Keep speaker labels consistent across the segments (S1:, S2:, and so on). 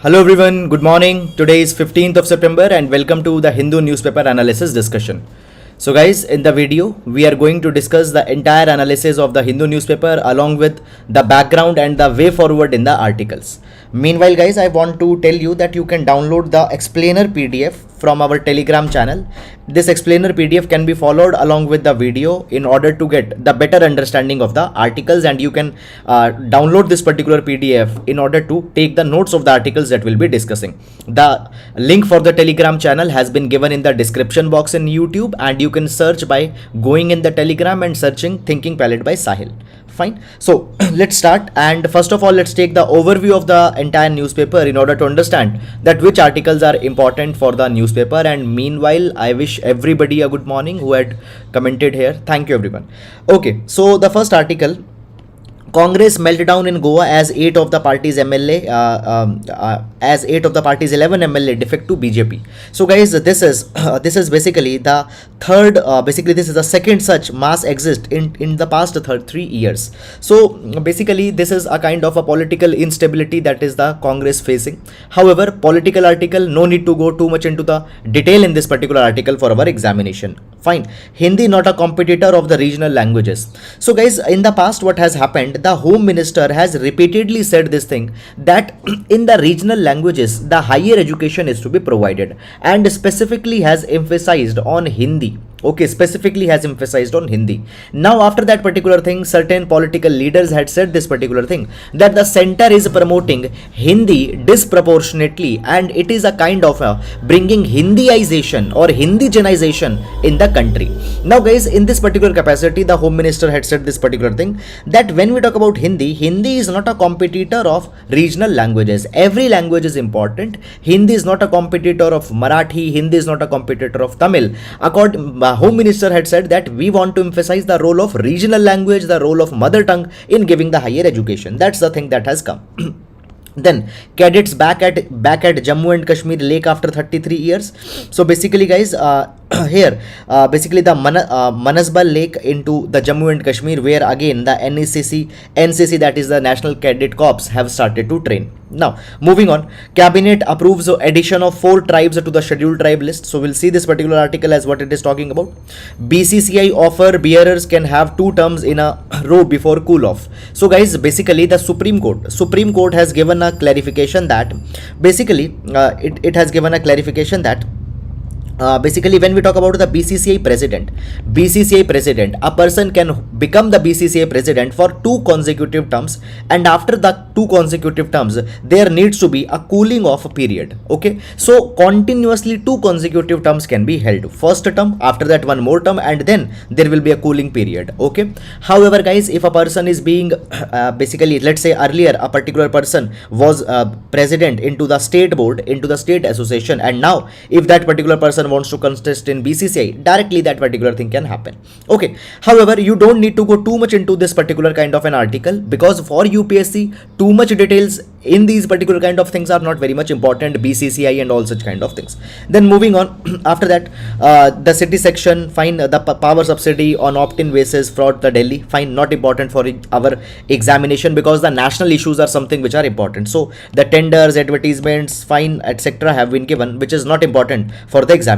S1: Hello everyone, good morning. Today is 15th of September and welcome to the Hindu newspaper analysis discussion. So guys, in the video, we are going to discuss the entire analysis of the Hindu newspaper along with the background and the way forward in the articles. Meanwhile guys, I want to tell you that you can download the explainer PDF from our Telegram channel. This explainer PDF can be followed along with the video in order to get the better understanding of the articles, and you can download this particular PDF in order to take the notes of the articles that we'll be discussing. The link for the Telegram channel has been given in the description box in YouTube, and you can search by going in the Telegram and searching Thinking Palette by Sahil. Fine. So let's start, and first of all let's take the overview of the entire newspaper in order to understand that which articles are important for the newspaper. And meanwhile, I wish everybody a good morning who had commented here. Thank you everyone. Okay, so the first article: Congress meltdown in Goa as 8 of the party's 11 MLA defect to BJP. So guys, this is basically the third, this is the second such mass exit in the past 3 years. So basically this is a kind of a political instability that is the Congress facing. However, political article, no need to go too much into the detail in this particular article for our examination. Fine. Hindi not a competitor of the regional languages. So guys, in the past what has happened, the Home Minister has repeatedly said this thing, that in the regional languages the higher education is to be provided, and specifically has emphasized on Hindi. Okay, specifically has emphasized on Hindi. Now after that particular thing, certain political leaders had said this particular thing, that the center is promoting Hindi disproportionately, and it is a kind of a bringing Hindiization or Hindigenization in the country. Now guys, in this particular capacity, the Home Minister had said this particular thing, that when we talk about Hindi, Hindi is not a competitor of regional languages. Every language is important. Hindi is not a competitor of Marathi. Hindi is not a competitor of Tamil. Home Minister had said that we want to emphasize the role of regional language, the role of mother tongue in giving the higher education. That's the thing that has come. Then cadets back at Jammu and Kashmir lake after 33 years. So basically guys, here basically the Manasbal lake into the Jammu and Kashmir, where again the NCC, that is the National Cadet Corps, have started to train. Now moving on, cabinet approves the addition of 4 tribes to the scheduled tribe list. So we'll see this particular article as what it is talking about. BCCI offer bearers can have 2 terms in a row before cool off. So guys, basically the Supreme Court has given a clarification that basically it has given a clarification that basically when we talk about the BCCI president, a person can become the BCCI president for 2 consecutive terms, and after the 2 consecutive terms there needs to be a cooling off period. Okay, so continuously 2 consecutive terms can be held. First term, after that 1 more term, and then there will be a cooling period. Okay, however guys, if a person is being basically, let's say earlier a particular person was president into the state board, into the state association, and now if that particular person wants to contest in BCCI, directly that particular thing can happen. Okay, however, you don't need to go too much into this particular kind of an article, because for UPSC too much details in these particular kind of things are not very much important, BCCI and all such kind of things. Then moving on, after that the city section, fine, the power subsidy on opt-in basis fraud the Delhi, fine, not important for our examination, because the national issues are something which are important. So the tenders, advertisements, fine, etc. have been given, which is not important for the examination.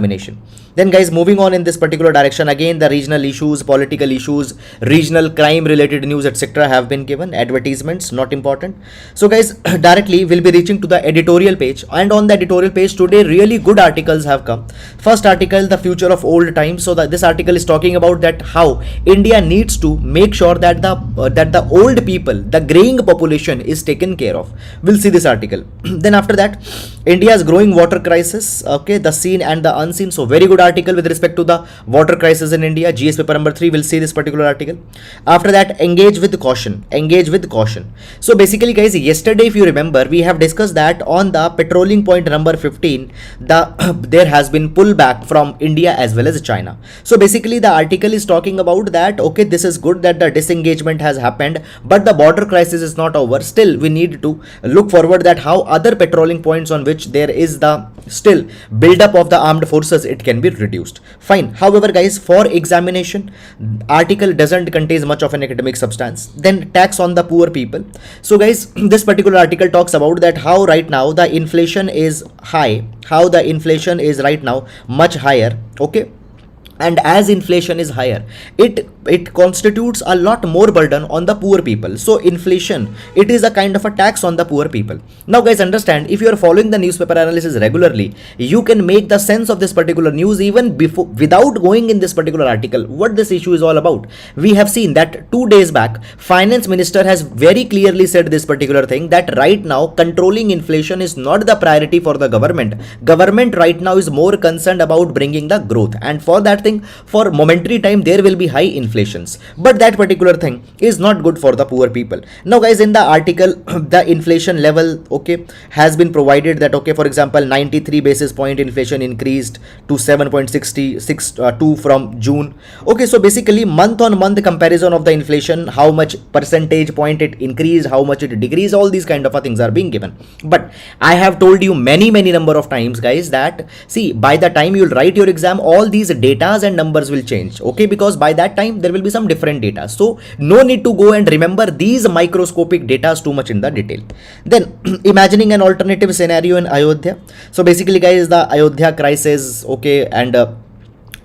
S1: Then guys, moving on in this particular direction, again the regional issues, political issues, regional crime related news, etc. have been given. Advertisements not important. So guys, directly we'll be reaching to the editorial page, and on the editorial page today really good articles have come. First article, the future of old times. So that this article is talking about that how India needs to make sure that the old people, the graying population is taken care of. We'll see this article. Then after that, India's growing water crisis. Okay, the seen and the unseen. So very good article with respect to the water crisis in India. GS paper number 3 will see this particular article. After that, engage with caution. So basically guys, yesterday if you remember, we have discussed that on the patrolling point number 15, there has been pullback from India as well as China. So basically the article is talking about that, okay, this is good that the disengagement has happened, but the border crisis is not over. Still we need to look forward that how other patrolling points on which there is the still buildup of the armed forces, it can be reduced. Fine. However, guys, for examination, article doesn't contain much of an academic substance. Then tax on the poor people. So guys, this particular article talks about that how right now the inflation is high, how the inflation is right now much higher. Okay, and as inflation is higher, it constitutes a lot more burden on the poor people. So inflation, it is a kind of a tax on the poor people. Now guys, understand, if you are following the newspaper analysis regularly, you can make the sense of this particular news even before, without going in this particular article, what this issue is all about. We have seen that 2 days back, finance minister has very clearly said this particular thing, that right now controlling inflation is not the priority for the government right now is more concerned about bringing the growth, and for that thing, for momentary time there will be high inflations, but that particular thing is not good for the poor people. Now guys, in the article the inflation level, okay, has been provided that, okay, for example, 93 basis point inflation increased to 7.662 from June. Okay, so basically month on month comparison of the inflation, how much percentage point it increased, how much it decreased, all these kind of things are being given. But I have told you many number of times, guys, that see, by the time you'll write your exam, all these data and numbers will change. Okay, because by that time there will be some different data, so no need to go and remember these microscopic data too much in the detail. Then imagining an alternative scenario in Ayodhya. So basically, guys, the Ayodhya crisis, okay, and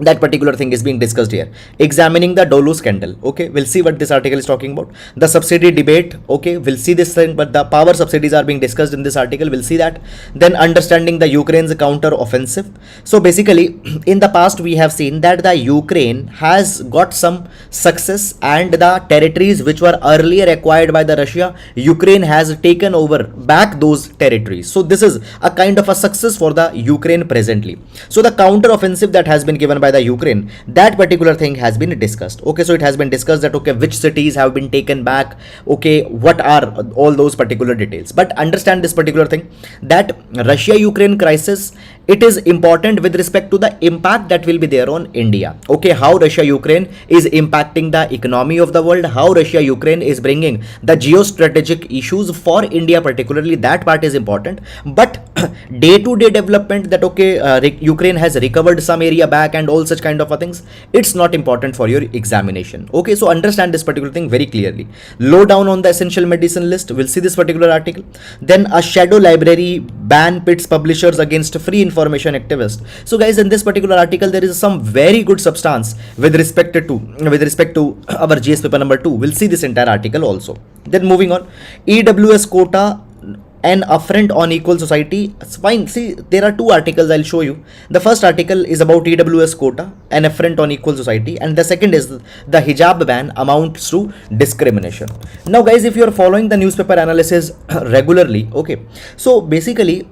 S1: that particular thing is being discussed here. Examining the Dolo scandal. Okay, we'll see what this article is talking about. The subsidy debate. Okay, we'll see this thing, but the power subsidies are being discussed in this article. We'll see that. Then understanding the Ukraine's counter offensive. So basically, in the past we have seen that the Ukraine has got some success, and the territories which were earlier acquired by the Russia, Ukraine has taken over back those territories. So this is a kind of a success for the Ukraine presently. So the counter offensive that has been given by the Ukraine, that particular thing has been discussed. Okay, so it has been discussed that, okay, which cities have been taken back, okay, what are all those particular details. But understand this particular thing, that Russia-Ukraine crisis, it is important with respect to the impact that will be there on India. Okay, how Russia-Ukraine is impacting the economy of the world, how Russia-Ukraine is bringing the geostrategic issues for India particularly, that part is important. But day-to-day development, that, okay, Ukraine has recovered some area back and all such kind of things, it's not important for your examination. Okay, so understand this particular thing very clearly. Low down on the essential medicine list, we'll see this particular article. Then a shadow library ban pits publishers against free information activists. So guys, in this particular article there is some very good substance with respect to our GS paper number 2. We'll see this entire article also. Then moving on, EWS quota, an affront on equal society. It's fine. See, there are two articles I'll show you. The first article is about EWS quota, an affront on equal society, and the second is the hijab ban amounts to discrimination. Now guys, if you are following the newspaper analysis regularly, okay, so basically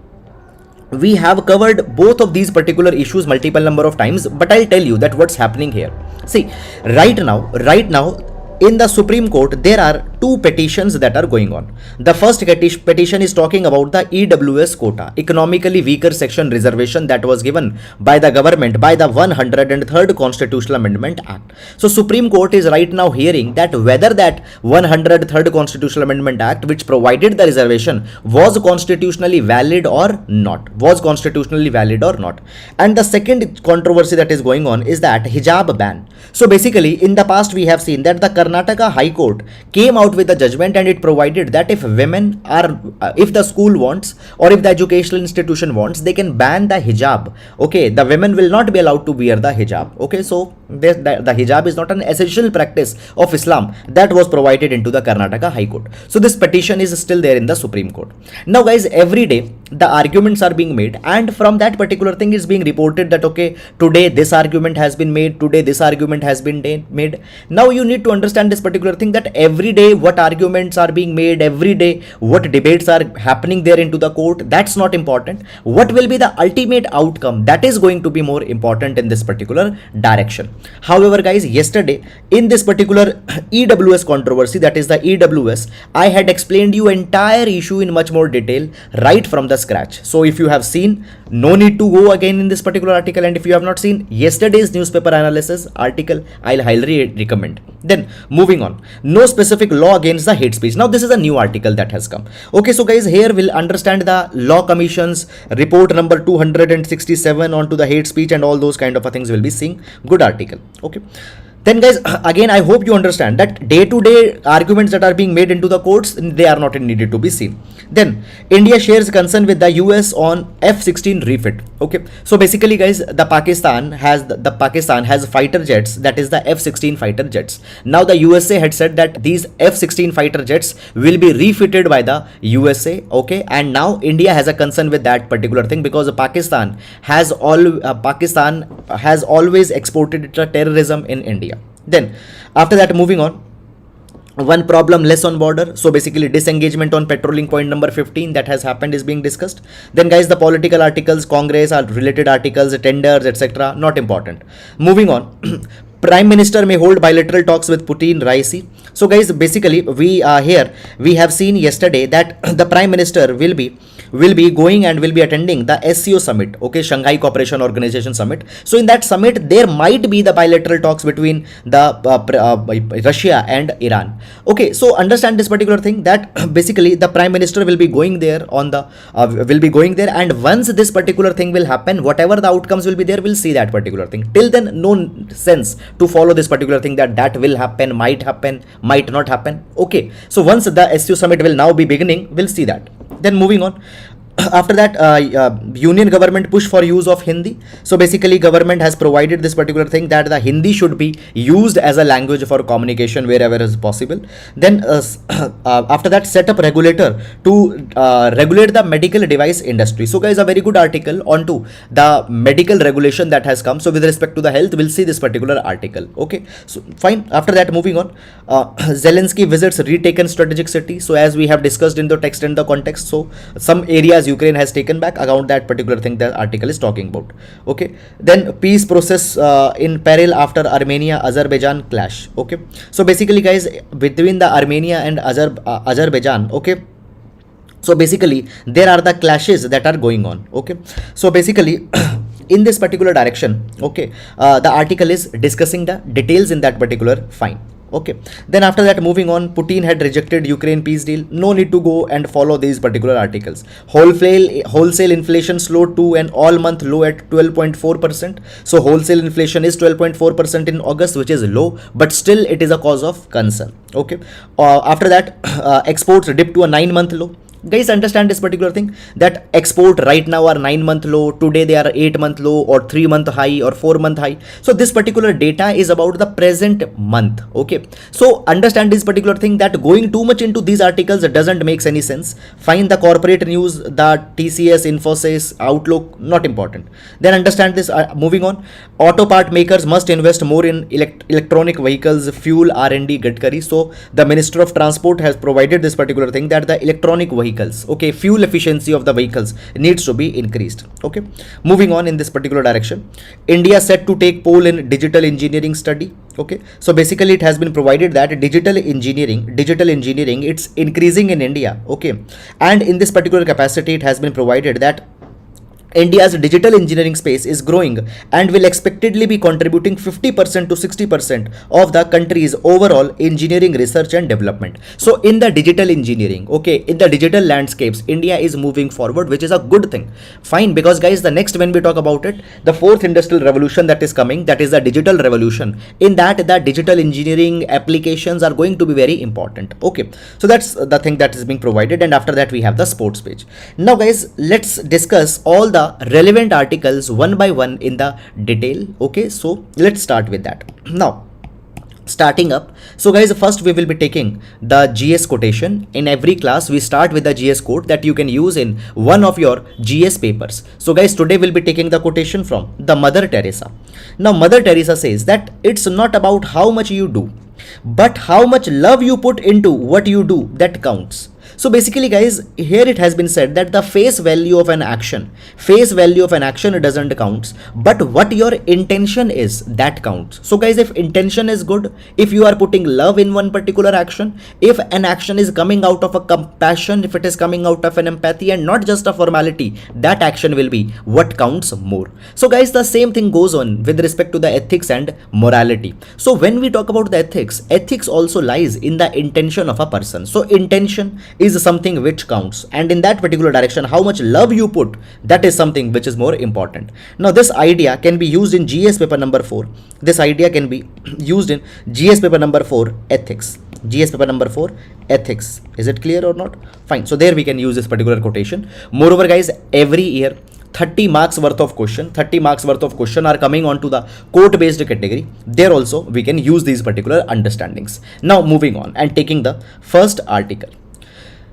S1: we have covered both of these particular issues multiple number of times, but I'll tell you that what's happening here. See, right now in the Supreme Court, there are two petitions that are going on. The first petition is talking about the EWS quota, economically weaker section reservation, that was given by the government by the 103rd Constitutional Amendment Act. So Supreme Court is right now hearing that whether that 103rd Constitutional Amendment Act, which provided the reservation, was constitutionally valid or not. And the second controversy that is going on is that hijab ban. So basically, in the past we have seen that the Karnataka High Court came out with a judgment, and it provided that if women are, if the school wants or if the educational institution wants, they can ban the hijab. Okay, the women will not be allowed to wear the hijab. Okay, so the hijab is not an essential practice of Islam. That was provided into the Karnataka High Court. So this petition is still there in the Supreme Court. Now guys, every day the arguments are being made, and from that particular thing is being reported that, okay, today this argument has been made, today this argument has been made. Now you need to understand this particular thing, that every day what arguments are being made, every day what debates are happening there into the court, that's not important. What will be the ultimate outcome, that is going to be more important in this particular direction. However guys, yesterday in this particular EWS controversy, that is the EWS, I had explained you entire issue in much more detail right from the scratch. So if you have seen, no need to go again in this particular article, and if you have not seen yesterday's newspaper analysis article, I'll highly recommend. Then moving on, no specific law against the hate speech. Now this is a new article that has come. Okay, so guys, here we'll understand the law commission's report number 267 onto the hate speech and all those kind of things we'll be seeing. Good article. Okay. Then guys, again, I hope you understand that day-to-day arguments that are being made into the courts, they are not needed to be seen. Then India shares concern with the US on F-16 refit. Okay, so basically guys, the Pakistan has fighter jets, that is the F-16 fighter jets. Now the USA had said that these F-16 fighter jets will be refitted by the USA. Okay, and now India has a concern with that particular thing because Pakistan has always exported terrorism in India. Then after that, moving on, one problem less on border. So basically disengagement on patrolling, point number 15 that has happened is being discussed. Then guys, the political articles, Congress are related articles, tenders, etc. not important. Moving on. Prime Minister may hold bilateral talks with Putin, Raisi. So guys, basically we have seen yesterday that the Prime Minister will be going and will be attending the SCO summit, okay, Shanghai Cooperation Organization summit. So in that summit there might be the bilateral talks between the Russia and Iran. Okay, so understand this particular thing, that basically the Prime Minister will be going there and once this particular thing will happen, whatever the outcomes will be there, we'll see that particular thing. Till then, no sense to follow this particular thing that will happen, might not happen. Okay, so once the SCO summit will now be beginning, we'll see that. Then moving on, after that, union government push for use of Hindi. So basically government has provided this particular thing that the Hindi should be used as a language for communication wherever is possible. Then after that, set up regulator to regulate the medical device industry. So guys, a very good article onto the medical regulation that has come. So with respect to the health, we'll see this particular article. Okay, so fine. After that, moving on, Zelensky visits retaken strategic city. So as we have discussed in the text and the context, so some areas Ukraine has taken back, around that particular thing the article is talking about. Okay, then peace process in peril after Armenia Azerbaijan clash. Okay, so basically guys, between the Armenia and Azerbaijan, okay, so basically there are the clashes that are going on. Okay, so basically in this particular direction, okay, the article is discussing the details in that particular. Fine. Okay, then after that, moving on, Putin had rejected Ukraine peace deal. No need to go and follow these particular articles. Wholesale inflation slowed to an all month low at 12.4%. So wholesale inflation is 12.4% in August, which is low, but still it is a cause of concern. Okay, after that, exports dipped to a 9-month low. Guys, understand this particular thing, that export right now are 9-month low, today they are 8-month low or 3-month high or 4-month high. So this particular data is about the present month. Okay, so understand this particular thing, that going too much into these articles doesn't make any sense. Find the corporate news, the TCS, Infosys, Outlook, not important. Then understand this. Moving on, auto part makers must invest more in electronic vehicles, fuel, R&D, Gadkari. So the Minister of Transport has provided this particular thing, that the electronic vehicles, okay, fuel efficiency of the vehicles needs to be increased. Okay, moving on in this particular direction, India set to take poll in digital engineering study. Okay, so basically it has been provided that digital engineering it's increasing in India. Okay, and in this particular capacity it has been provided that India's digital engineering space is growing and will expectedly be contributing 50% to 60% of the country's overall engineering research and development. So in the digital engineering, okay, in the digital landscapes, India is moving forward, which is a good thing. Fine, because guys, the next, when we talk about it, the fourth industrial revolution that is coming, that is the digital revolution. In that, the digital engineering applications are going to be very important. Okay, so that's the thing that is being provided. And after that, we have the sports page. Now guys, let's discuss all the relevant articles one by one in the detail. Okay, so let's start with that. Now, starting up, so guys, first we will be taking the GS quotation. In every class we start with the GS quote that you can use in one of your GS papers. So guys, today we'll be taking the quotation from the Mother Teresa. Now Mother Teresa says that it's not about how much you do, but how much love you put into what you do that counts. So basically guys, here it has been said that the face value of an action, doesn't count, but what your intention is, that counts. So guys, if intention is good, if you are putting love in one particular action, if an action is coming out of a compassion, if it is coming out of an empathy and not just a formality, that action will be what counts more. So guys, the same thing goes on with respect to the ethics and morality. So when we talk about the ethics also lies in the intention of a person. So intention is something which counts, and in that particular direction, how much love you put, that is something which is more important. Now this idea can be used in GS paper number 4. This idea can be used in GS paper number 4, ethics. GS paper number 4, ethics. Is it clear or not? Fine. So there we can use this particular quotation. Moreover guys, every year 30 marks worth of question are coming on to the quote based category. There also we can use these particular understandings. Now moving on and taking the first article.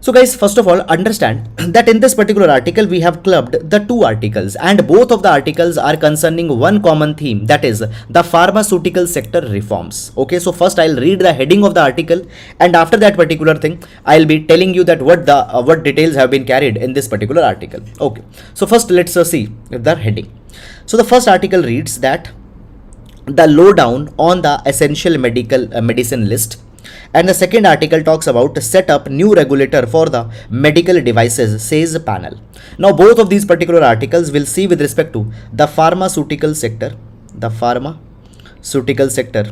S1: So guys, first of all, understand that in this particular article we have clubbed the two articles, and both of the articles are concerning one common theme, that is the pharmaceutical sector reforms. Okay, so first I'll read the heading of the article, and after that particular thing I'll be telling you that what details have been carried in this particular article. Okay, so first let's see the heading. So the first article reads that the lowdown on the essential medicine list. And the second article talks about set up new regulator for the medical devices, says panel. Now both of these particular articles will see with respect to the pharmaceutical sector, pharma sector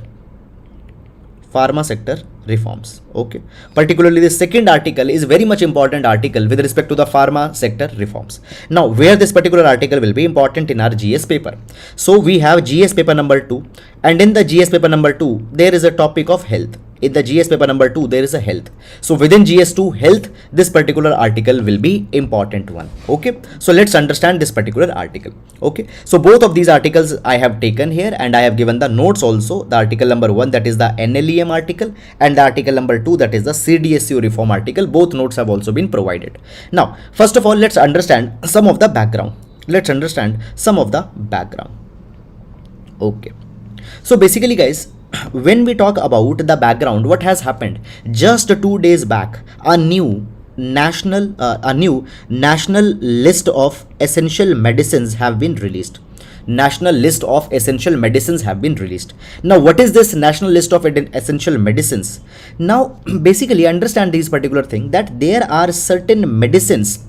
S1: reforms. Okay, particularly the second article is very much important article with respect to the pharma sector reforms. Now where this particular article will be important in our GS paper. So we have GS paper number 2, and in the GS paper number 2 there is a topic of health. In the GS paper number 2 there is a health. So within GS2 health, this particular article will be important one. Okay, so let's understand this particular article. Okay, so both of these articles I have taken here, and I have given the notes also. The article number 1, that is the NLEM article, and the article number 2, that is the CDSU reform article. Both notes have also been provided. Now first of all, let's understand some of the background. Okay, so basically guys, when we talk about the background, what has happened, just 2 days back a new national list of essential medicines have been released. Now what is this national list of essential medicines? Now basically understand this particular thing, that there are certain medicines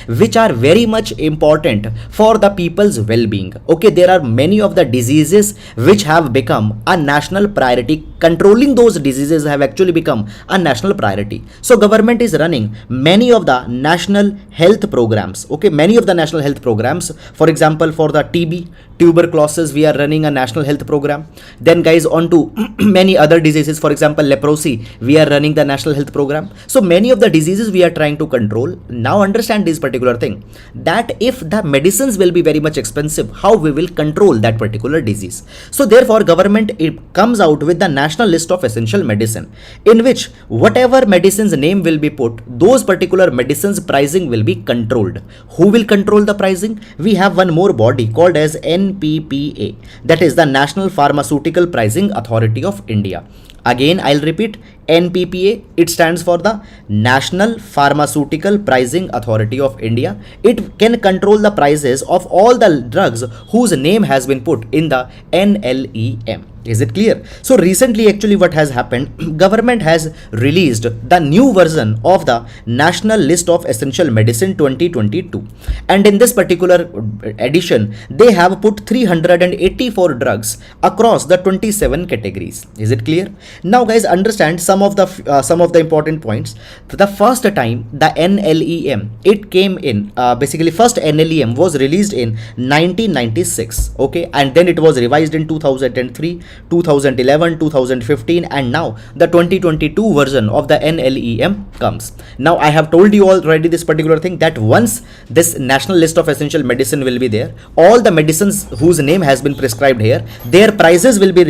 S1: which are very much important for the people's well-being. Okay, there are many of the diseases which have become a national priority. Controlling those diseases have actually become a national priority. So government is running many of the national health programs. Okay, for example, for the TB, tuberculosis, we are running a national health program. Then guys, on to many other diseases, for example leprosy, we are running the national health program. So many of the diseases we are trying to control. Now understand this particular thing, that if the medicines will be very much expensive, how we will control that particular disease. So therefore government comes out with the national list of essential medicine, in which whatever medicine's name will be put, those particular medicines pricing will be controlled. Who will control the pricing? We have one more body called as NPPA, that is the National Pharmaceutical Pricing Authority of India. Again I'll repeat, NPPA, it stands for the National Pharmaceutical Pricing Authority of India. It can control the prices of all the drugs whose name has been put in the NLEM. Is it clear? So recently actually what has happened, government has released the new version of the National List of Essential Medicine 2022, and in this particular edition they have put 384 drugs across the 27 categories. Is it clear? Now guys, understand some of the important points. The first time the NLEM, it came in, basically first NLEM was released in 1996. Okay, and then it was revised in 2003, 2011, 2015, and now the 2022 version of the NLEM comes. Now I have told you already this particular thing, that once this national list of essential medicine will be there, all the medicines whose name has been prescribed here, their prices will be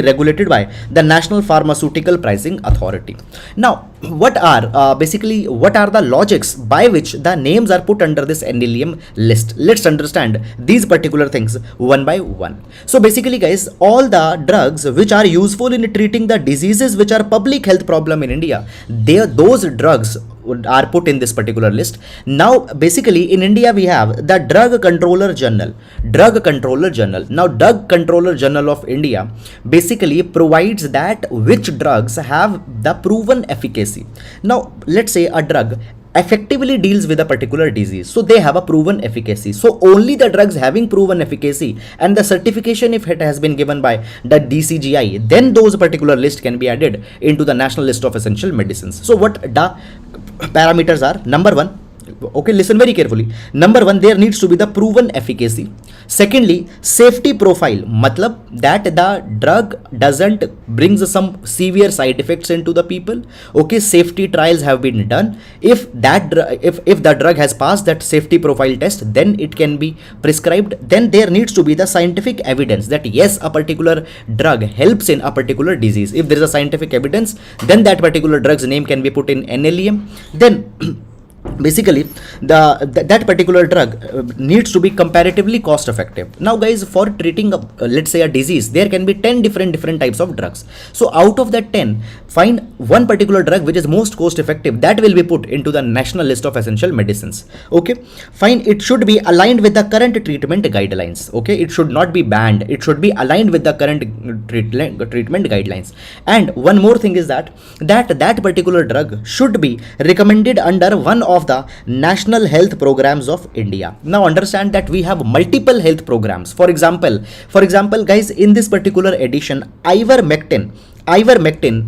S1: regulated by the National Pharmaceutical Pricing Authority. Now what are the logics by which the names are put under this NLEM list? Let's understand these particular things one by one. So basically guys, all the drugs which are useful in treating the diseases which are public health problem in India, those drugs are put in this particular list. Now basically in India we have the Drug Controller General. Now Drug Controller General of India basically provides that which drugs have the proven efficacy. Now let's say a drug effectively deals with a particular disease, so they have a proven efficacy. So only the drugs having proven efficacy and the certification, if it has been given by the DCGI, then those particular list can be added into the national list of essential medicines. So what the parameters are? Number one, okay, listen very carefully. Number one, there needs to be the proven efficacy. Secondly, safety profile, matlab that the drug doesn't bring some severe side effects into the people. Okay, safety trials have been done. If the drug has passed that safety profile test, then it can be prescribed. Then there needs to be the scientific evidence that yes, a particular drug helps in a particular disease. If there is a scientific evidence, then that particular drug's name can be put in NLEM. Then basically that particular drug needs to be comparatively cost effective. Now guys, for treating let's say a disease, there can be 10 different types of drugs. So out of that 10, find one particular drug which is most cost effective, that will be put into the national list of essential medicines. Okay, fine. It should be aligned with the current treatment guidelines. Okay, it should not be banned, it should be aligned with the current treatment guidelines. And one more thing is that particular drug should be recommended under one of the national health programs of India. Now understand that we have multiple health programs. For example guys, in this particular edition, ivermectin,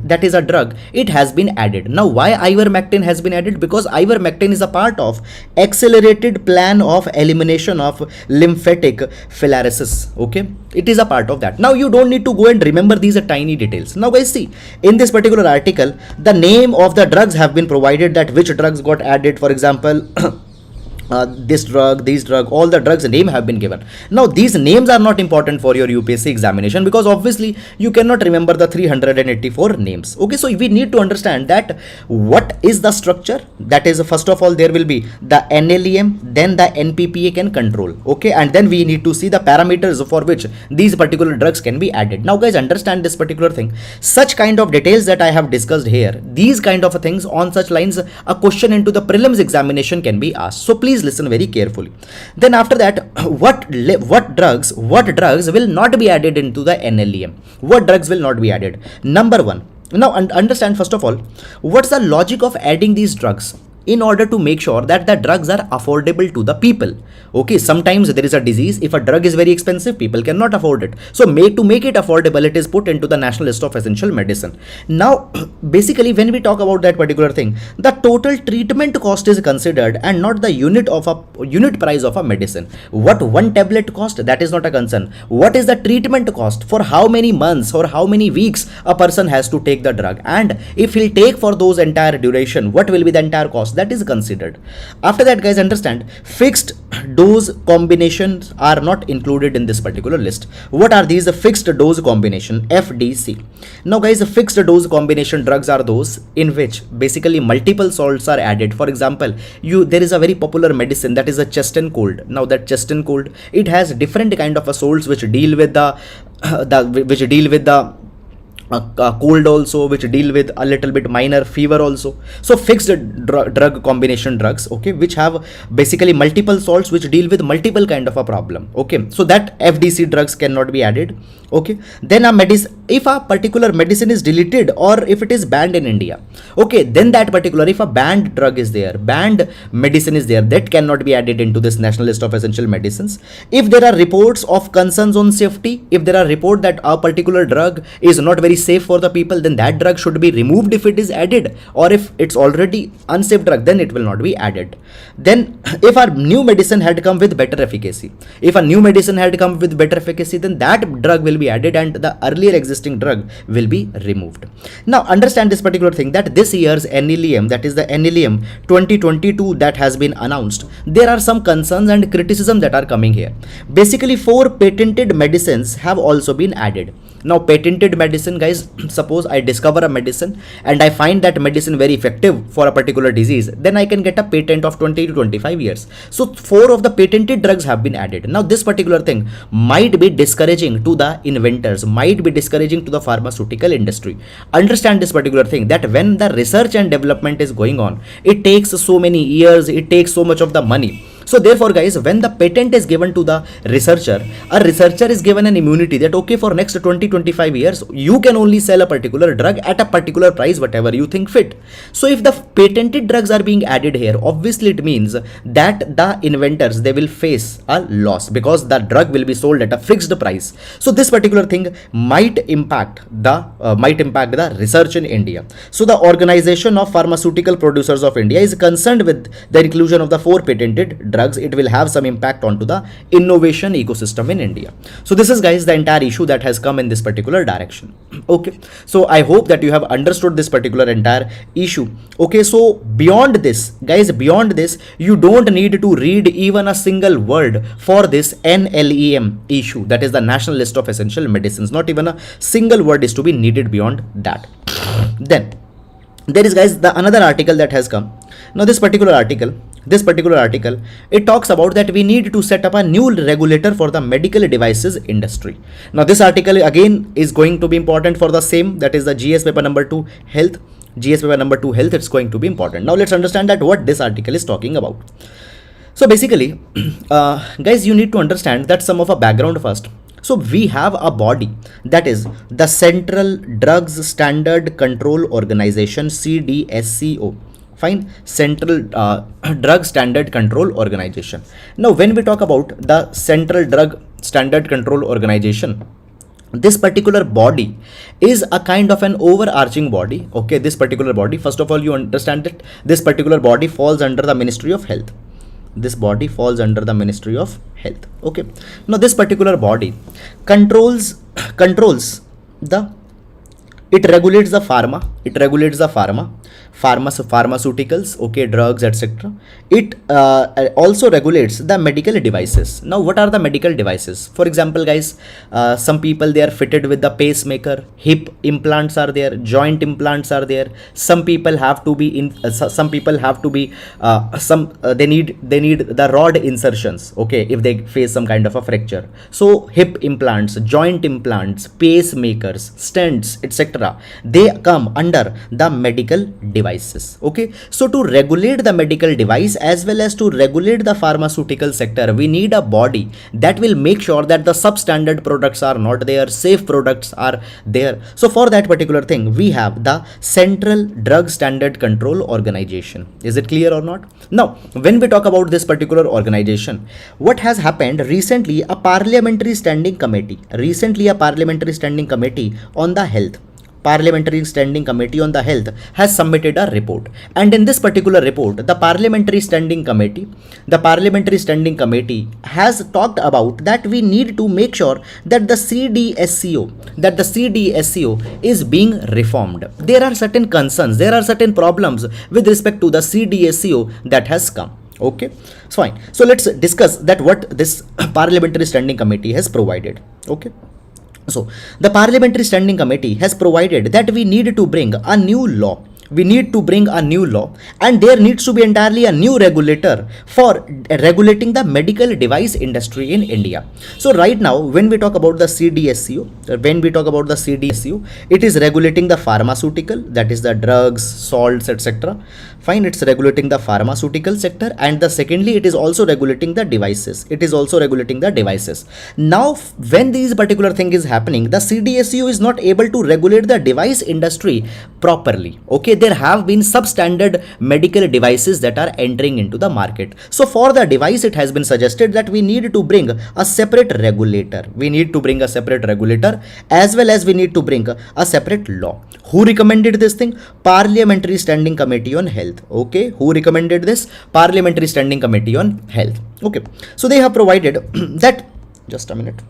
S1: that is a drug, it has been added. Now why ivermectin has been added? Because ivermectin is a part of accelerated plan of elimination of lymphatic filariasis. Okay, it is a part of that. Now you don't need to go and remember these tiny details. Now guys, see, in this particular article, the name of the drugs have been provided, that which drugs got added. For example this drug, all the drugs name have been given. Now these names are not important for your UPSC examination, because obviously you cannot remember the 384 names. Okay, so we need to understand that what is the structure. That is, first of all, there will be the NLEM, then the NPPA can control. Okay, and then we need to see the parameters for which these particular drugs can be added. Now guys, understand this particular thing. Such kind of details that I have discussed here, these kind of things on such lines, a question into the prelims examination can be asked. So please listen very carefully. Then after that, what drugs will not be added into the NLEM? What drugs will not be added? Number one, now understand first of all, what's the logic of adding these drugs? In order to make sure that the drugs are affordable to the people. Okay, sometimes there is a disease, if a drug is very expensive, people cannot afford it. So to make it affordable, it is put into the national list of essential medicine. Now basically when we talk about that particular thing, the total treatment cost is considered and not the unit price of a medicine. What one tablet cost, that is not a concern. What is the treatment cost, for how many months or how many weeks a person has to take the drug, and if he'll take for those entire duration, what will be the entire cost, that is considered. After that guys, understand, fixed dose combinations are not included in this particular list. What are these? Fixed dose combination, FDC. Now guys, fixed dose combination drugs are those in which basically multiple salts are added. For example, there is a very popular medicine, that is a chest and cold. Now that chest and cold, it has different kind of salts which deal with the cold also, which deal with a little bit minor fever also. So fixed drug combination drugs, okay, which have basically multiple salts which deal with multiple kind of a problem. Okay, so that FDC drugs cannot be added. Okay, then if a particular medicine is deleted or if it is banned in India, okay, then that particular, if a banned drug is there, banned medicine is there, that cannot be added into this national list of essential medicines. If there are reports of concerns on safety, if there are reports that a particular drug is not very safe for the people, then that drug should be removed if it is added, or if it's already unsafe drug, then it will not be added. Then if a new medicine had come with better efficacy, then that drug will be added and the earlier existing drug will be removed. Now understand this particular thing, that this year's NLEM, that is the NLEM 2022 that has been announced, there are some concerns and criticism that are coming here. Basically, 4 patented medicines have also been added. Now, patented medicine, guys, suppose I discover a medicine and I find that medicine very effective for a particular disease, then I can get a patent of 20 to 25 years. So 4 of the patented drugs have been added. Now, this particular thing might be discouraging to the inventors, might be discouraging to the pharmaceutical industry. Understand this particular thing, that when the research and development is going on, it takes so many years, it takes so much of the money. So therefore, guys, when the patent is given to the researcher, a researcher is given an immunity that, okay, for next 20-25 years, you can only sell a particular drug at a particular price, whatever you think fit. So if the patented drugs are being added here, obviously it means that the inventors, they will face a loss because the drug will be sold at a fixed price. So this particular thing might impact the research in India. So the Organization of Pharmaceutical Producers of India is concerned with the inclusion of the 4 patented drugs. It will have some impact onto the innovation ecosystem in India. So this is, guys, the entire issue that has come in this particular direction. Okay, so I hope that you have understood this particular entire issue. Okay, so beyond this, guys, beyond this, you don't need to read even a single word for this NLEM issue, that is the National List of Essential Medicines. Not even a single word is to be needed beyond that. Then there is, guys, the another article that has come. Now this particular article, it talks about that we need to set up a new regulator for the medical devices industry. Now this article again is going to be important for the same, that is the GS paper number 2 health. GS paper number 2 health, it's going to be important. Now let's understand that what this article is talking about. So basically, guys, you need to understand that some of a background first. So we have a body, that is the Central Drugs Standard Control Organization, CDSCO. Fine, Central Drug Standard Control Organization. Now when we talk about the Central Drug Standard Control Organization, this particular body is a kind of an overarching body. Okay, this particular body, first of all, you understand that this particular body falls under the Ministry of Health. This body falls under the Ministry of Health. Okay, now this particular body controls the, it regulates the pharmaceuticals, okay, drugs, etc. It also regulates the medical devices. Now what are the medical devices? For example, guys, some people, they are fitted with the pacemaker, hip implants are there, joint implants are there. Some people have to be in they need the rod insertions, okay, if they face some kind of a fracture. So hip implants, joint implants, pacemakers, stents, etc., they come under the medical devices. Okay, so to regulate the medical device as well as to regulate the pharmaceutical sector, we need a body that will make sure that the substandard products are not there, safe products are there. So for that particular thing, we have the Central Drug Standard Control Organization. Is it clear or not? Now when we talk about this particular organization, what has happened recently, a parliamentary standing committee on the health, Parliamentary Standing Committee on the Health has submitted a report, and in this particular report, the Parliamentary Standing Committee has talked about that we need to make sure that the CDSCO is being reformed. There are certain concerns, there are certain problems with respect to the CDSCO that has come. Okay, so fine. So let's discuss that what this Parliamentary Standing Committee has provided. Okay. So the Parliamentary Standing Committee has provided that we need to bring a new law. And there needs to be entirely a new regulator for regulating the medical device industry in India. So right now, when we talk about the CDSCO, it is regulating the pharmaceutical, that is the drugs, salts, etc. Fine, it's regulating the pharmaceutical sector, and the secondly, it is also regulating the devices. Now, when these particular thing is happening, the CDSCO is not able to regulate the device industry properly. Okay, there have been substandard medical devices that are entering into the market. So for the device, it has been suggested that we need to bring a separate regulator. As well as we need to bring a separate law. Who recommended this thing? Parliamentary Standing Committee on Health. Okay, who recommended this? Parliamentary Standing Committee on Health. Okay, so they have provided that, just a minute.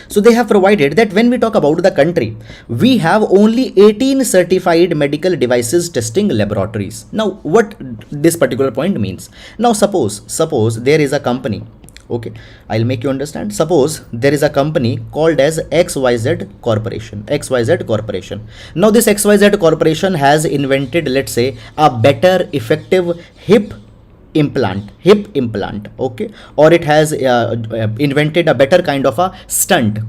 S1: So they have provided that when we talk about the country, we have only 18 certified medical devices testing laboratories. Now, what this particular point means? Now, suppose there is a company. Okay, I'll make you understand. Suppose there is a company called as XYZ Corporation. XYZ Corporation. Now, this XYZ Corporation has invented, let's say, a better, effective hip implant, okay, or it has invented a better kind of a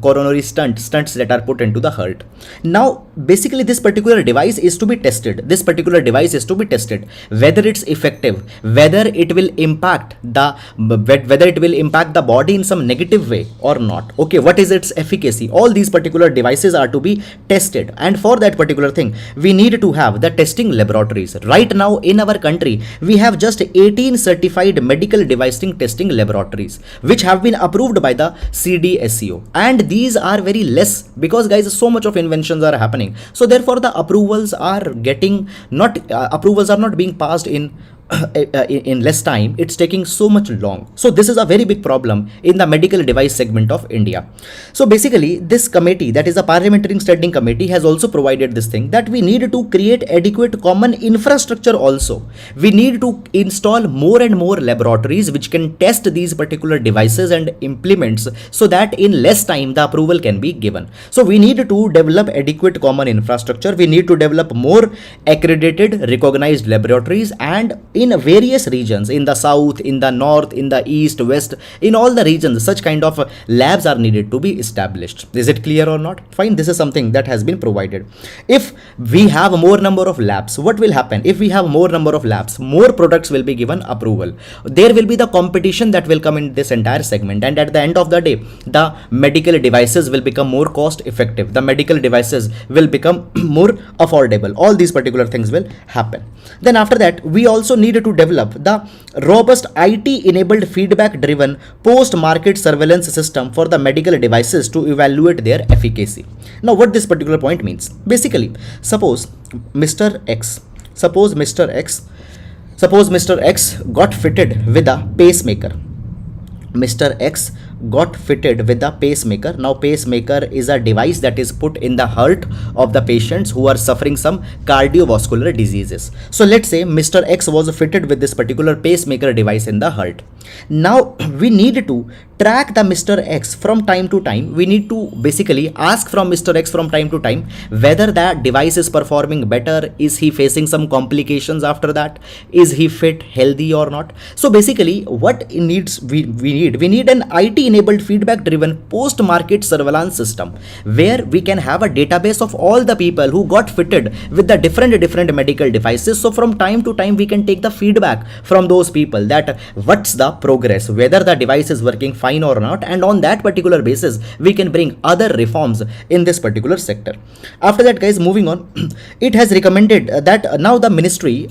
S1: coronary stunts that are put into the heart. Now basically this particular device is to be tested. Whether it's effective, whether it will impact the body in some negative way or not. Okay, what is its efficacy? All these particular devices are to be tested, and for that particular thing we need to have the testing laboratories. Right now in our country we have just 18 certified medical device testing laboratories which have been approved by the CDSCO, and these are very less because guys so much of inventions are happening, so therefore the approvals are not being passed in less time. It's taking so much long. So this is a very big problem in the medical device segment of India. So basically this committee, that is the Parliamentary Standing Committee, has also provided this thing that we need to create adequate common infrastructure also. We need to install more and more laboratories which can test these particular devices and implements so that in less time the approval can be given. So we need to develop adequate common infrastructure. We need to develop more accredited recognized laboratories, and in various regions, in the south, in the north, in the east, west, in all the regions, such kind of labs are needed to be established. Is it clear or not? Fine, this is something that has been provided. If we have more number of labs, what will happen? If we have more number of labs, more products will be given approval. There will be the competition that will come in this entire segment, and at the end of the day, the medical devices will become more cost effective. The medical devices will become more affordable. All these particular things will happen. Then after that, we also need to develop the robust IT-enabled feedback-driven post-market surveillance system for the medical devices to evaluate their efficacy. Now, what this particular point means? Basically, suppose Mr. X got fitted with a pacemaker. Mr. X got fitted with the pacemaker. Now pacemaker is a device that is put in the heart of the patients who are suffering some cardiovascular diseases. So let's say Mr. X was fitted with this particular pacemaker device in the heart. Now we need to track the Mr. X from time to time. We need to basically ask from Mr. X from time to time whether that device is performing better. Is he facing some complications after that? Is he fit, healthy or not? So basically what needs we need an IT enabled feedback driven post market surveillance system where we can have a database of all the people who got fitted with the different medical devices. So from time to time we can take the feedback from those people that what's the progress, whether the device is working fine or not, and on that particular basis we can bring other reforms in this particular sector. After that guys, moving on, it has recommended that now the ministry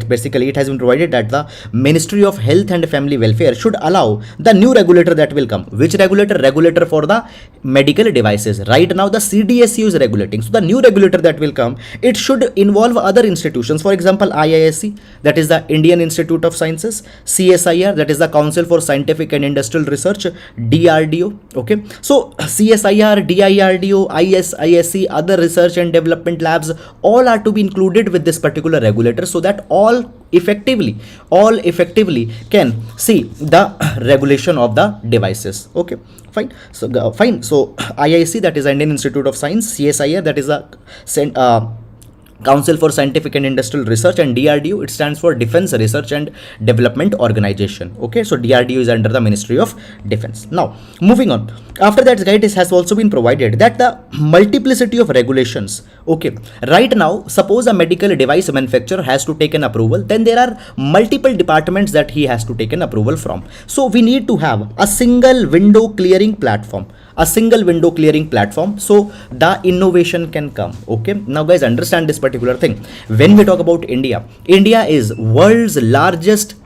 S1: basically it has been provided that the Ministry of Health and Family Welfare should allow the new regulator that will come. Which regulator for the medical devices? Right now the CDSCO is regulating, so the new regulator that will come, it should involve other institutions, for example IISc, that is the Indian Institute of Sciences, CSIR, that is the Council for Scientific and Industrial Research, DRDO. Okay, so CSIR, DIRDO, ISC, other research and development labs, all are to be included with this particular regulator so that all effectively can see the regulation of the devices. Okay, fine. So IIC, that is Indian Institute of Science, CSIR, that is a Council for Scientific and Industrial Research, and DRDO, it stands for Defense Research and Development Organization. Okay, so DRDO is under the Ministry of Defense. Now moving on, after that guidance has also been provided that the multiplicity of regulations. Okay, right now suppose a medical device manufacturer has to take an approval, then there are multiple departments that he has to take an approval from. So we need to have a single window clearing platform, so the innovation can come. Okay, now guys, understand this particular thing. When we talk about India is world's largest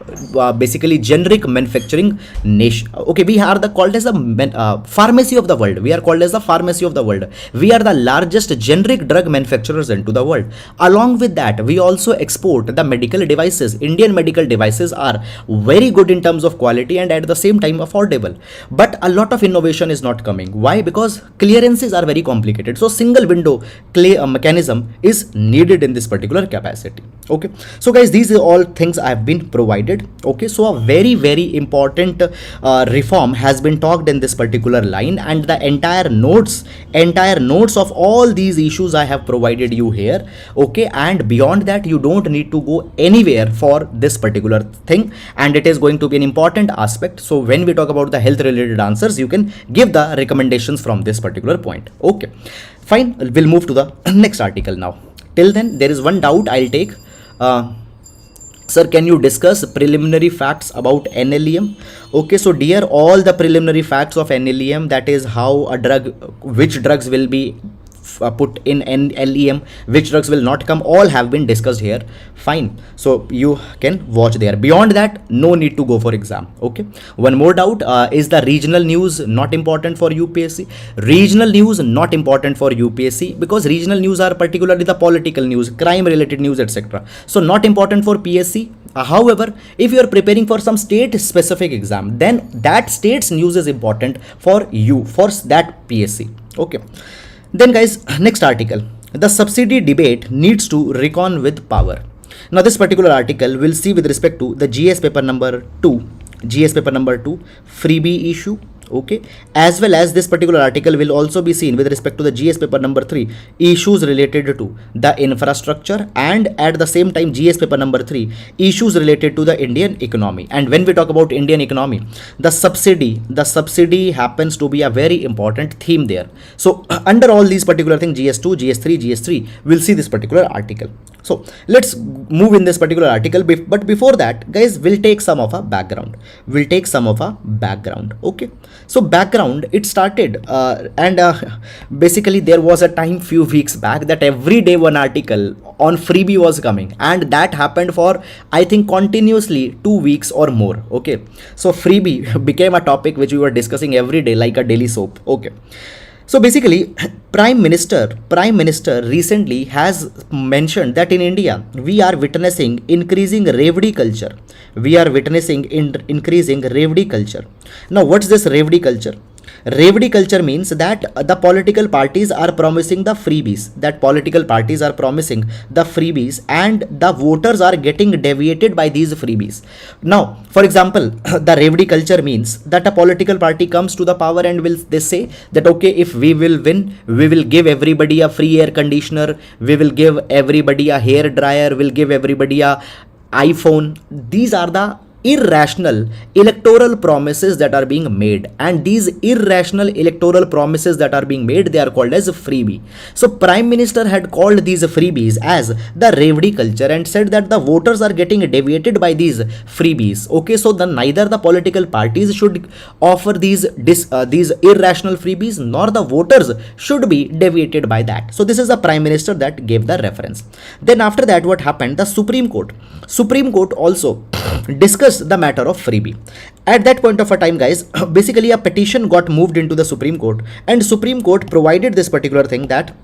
S1: basically generic manufacturing nation. Okay, we are the called as the pharmacy of the world. We are called as the pharmacy of the world. We are the largest generic drug manufacturers into the world. Along with that, we also export the medical devices. Indian medical devices are very good in terms of quality and at the same time affordable. But a lot of innovation is not coming. Why? Because clearances are very complicated. So single window mechanism is needed in this particular capacity. Okay, so guys, these are all things I have been provided. Okay, so a very important reform has been talked in this particular line, and the entire notes of all these issues I have provided you here. Okay, and beyond that, you don't need to go anywhere for this particular thing, and it is going to be an important aspect. So when we talk about the health related answers, you can give the recommendations from this particular point. Okay, fine, we'll move to the next article now. Till then, there is one doubt I'll take. Sir, can you discuss preliminary facts about NLEM? Okay, so dear, all the preliminary facts of NLEM, that is how a drug, which drugs will be put in NLEM, which drugs will not come, all have been discussed here. Fine, so you can watch there. Beyond that, no need to go for exam. Okay, one more doubt, is the regional news not important for UPSC? Regional news not important for UPSC because regional news are particularly the political news, crime related news, etc. So not important for PSC. However, if you are preparing for some state specific exam, then that state's news is important for you, for that PSC. Okay. Then guys, next article, the subsidy debate needs to reckon with power. Now this particular article will see with respect to the GS paper number 2, freebie issue. Okay, as well as this particular article will also be seen with respect to the GS paper number 3, issues related to the infrastructure, and at the same time GS paper number 3, issues related to the Indian economy. And when we talk about Indian economy, the subsidy happens to be a very important theme there. So under all these particular things, GS2, GS3, we'll see this particular article. So let's move in this particular article, but before that, guys, we'll take some of a background. Okay, so background, it started basically there was a time few weeks back that every day one article on freebie was coming, and that happened for I think continuously 2 weeks or more. Okay, so freebie became a topic which we were discussing every day like a daily soap. Okay, so basically, Prime Minister recently has mentioned that in India, we are witnessing increasing revdi culture. Now, what's this revdi culture? Revdi culture means that the political parties are promising the freebies, and the voters are getting deviated by these freebies. Now, for example, the revdi culture means that a political party comes to the power and they say that okay, if we will win, we will give everybody a free air conditioner, we will give everybody a hair dryer, we'll give everybody a iPhone. These are the irrational electoral promises that are being made, and these irrational electoral promises that are being made, they are called as freebie. So Prime Minister had called these freebies as the revdi culture and said that the voters are getting deviated by these freebies. Okay, so then neither the political parties should offer these irrational freebies, nor the voters should be deviated by that. So this is the Prime Minister that gave the reference. Then after that, what happened? The Supreme Court also discuss the matter of freebie. At that point of a time, guys, basically a petition got moved into the Supreme Court, and Supreme Court provided this particular thing that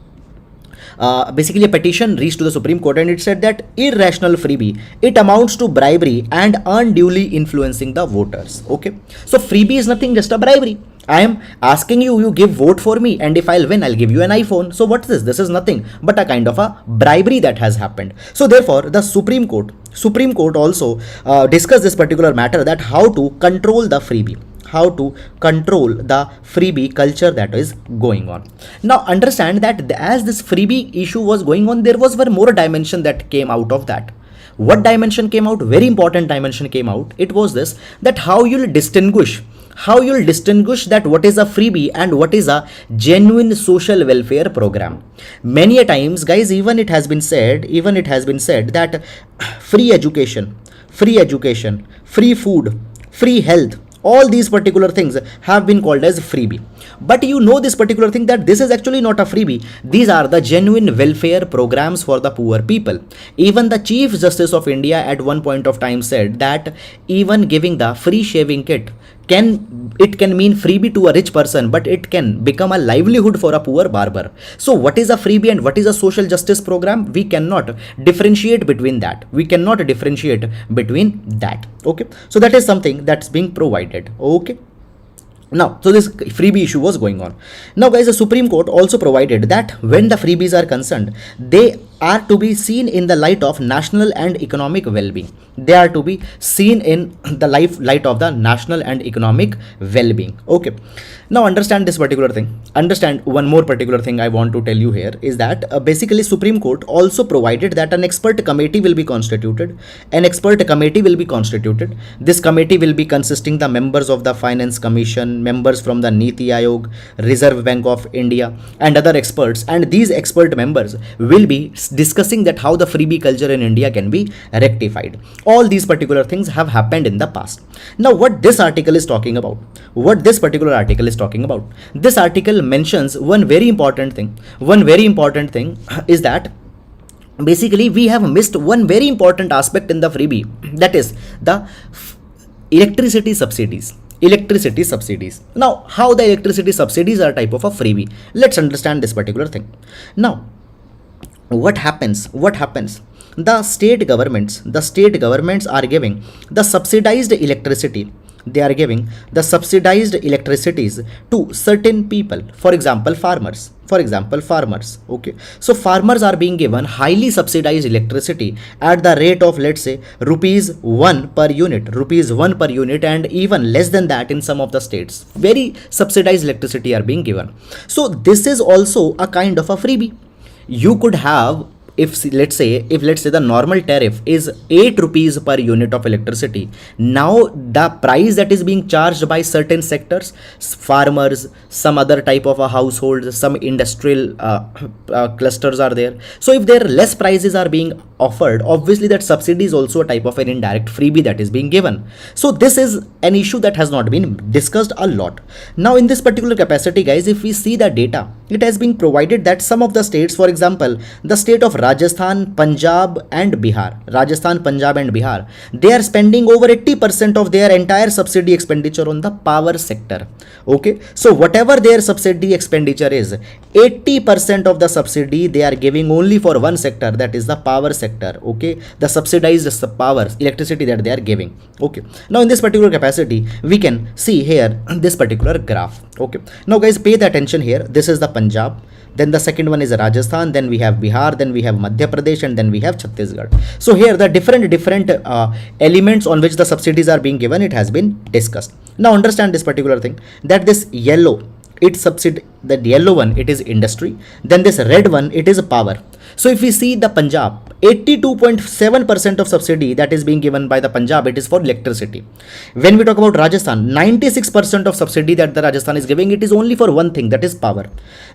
S1: basically a petition reached to the Supreme Court, and it said that irrational freebie, it amounts to bribery and unduly influencing the voters. Okay, so freebie is nothing, just a bribery. I am asking you, you give vote for me, and if I'll win, I'll give you an iPhone. So what's this? This is nothing but a kind of a bribery that has happened. So therefore, the Supreme Court also discussed this particular matter, that how to control the freebie, culture that is going on. Now understand that as this freebie issue was going on, there was one more dimension that came out of that. What dimension came out? Very important dimension came out. It was this, that how you'll distinguish that what is a freebie and what is a genuine social welfare program. Many a times, guys, even it has been said that free education, free food, free health, All these particular things have been called as freebie. But you know this particular thing, that this is actually not a freebie. These are the genuine welfare programs for the poor people. Even the Chief Justice of India at one point of time said that even giving the free shaving kit can mean freebie to a rich person, but it can become a livelihood for a poor barber. So what is a freebie and what is a social justice program? We cannot differentiate between that. Okay, so that is something that's being provided. Okay. Now, so this freebie issue was going on. Now, guys, the Supreme Court also provided that when the freebies are concerned, they are to be seen in the light of national and economic well-being. They are to be seen in the light of the national and economic well-being. Okay. Now, understand this particular thing. Understand one more particular thing I want to tell you here is that basically Supreme Court also provided that an expert committee will be constituted. This committee will be consisting the members of the Finance Commission, members from the Niti Aayog, Reserve Bank of India, and other experts. And these expert members will be discussing that how the freebie culture in India can be rectified. All these particular things have happened in the past. Now, what this article is talking about, this article mentions one very important thing is that basically we have missed one very important aspect in the freebie, that is the electricity subsidies. Now, how the electricity subsidies are type of a freebie? Let's understand this particular thing. Now, what happens? The state governments are giving the subsidized electricity. They are giving the subsidized electricities to certain people, for example farmers. Okay, so farmers are being given highly subsidized electricity at the rate of, let's say, rupees 1 per unit, and even less than that in some of the states. Very subsidized electricity are being given. So this is also a kind of a freebie. You could have, if let's say the normal tariff is 8 rupees per unit of electricity, now the price that is being charged by certain sectors, farmers, some other type of a household, some industrial clusters are there. So if there less prices are being offered, obviously that subsidy is also a type of an indirect freebie that is being given. So this is an issue that has not been discussed a lot. Now, in this particular capacity, guys, if we see the data, it has been provided that some of the states, for example, the state of Rajasthan, Punjab and Bihar, they are spending over 80% of their entire subsidy expenditure on the power sector. Okay, so whatever their subsidy expenditure is, 80% of the subsidy they are giving only for one sector, that is the power sector. Okay, the subsidized power electricity that they are giving. Okay, now in this particular capacity, we can see here this particular graph. Okay, now guys, pay the attention here. This is the Punjab, then the second one is Rajasthan, then we have Bihar, then we have Madhya Pradesh, and then we have Chhattisgarh. So here the different elements on which the subsidies are being given, it has been discussed. Now understand this particular thing, that this yellow, that yellow one, it is industry, then this red one, it is power. So if we see the Punjab, 82.7% of subsidy that is being given by the Punjab, it is for electricity. When we talk about Rajasthan, 96% of subsidy that the Rajasthan is giving, it is only for one thing, that is power.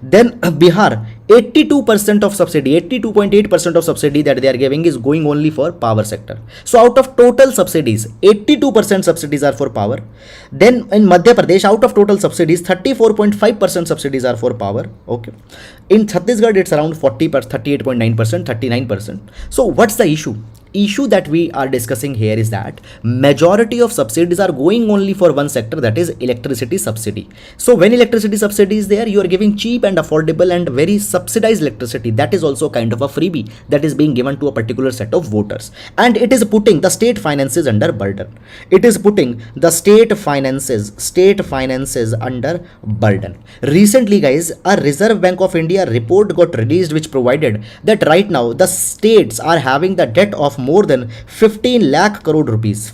S1: Then Bihar, 82% of subsidy, 82.8% of subsidy that they are giving is going only for power sector. So out of total subsidies, 82% subsidies are for power. Then in Madhya Pradesh, out of total subsidies, 34.5% subsidies are for power. Okay, in Chhattisgarh, it's around 40%, 38.9%, 39%. So what's the issue? Issue that we are discussing here is that majority of subsidies are going only for one sector, that is electricity subsidy. So when electricity subsidy is there, you are giving cheap and affordable and very subsidized electricity. That is also kind of a freebie that is being given to a particular set of voters, and it is putting the state finances under burden. Recently, guys, a Reserve Bank of India report got released which provided that right now the states are having the debt of more than 15 lakh crore rupees,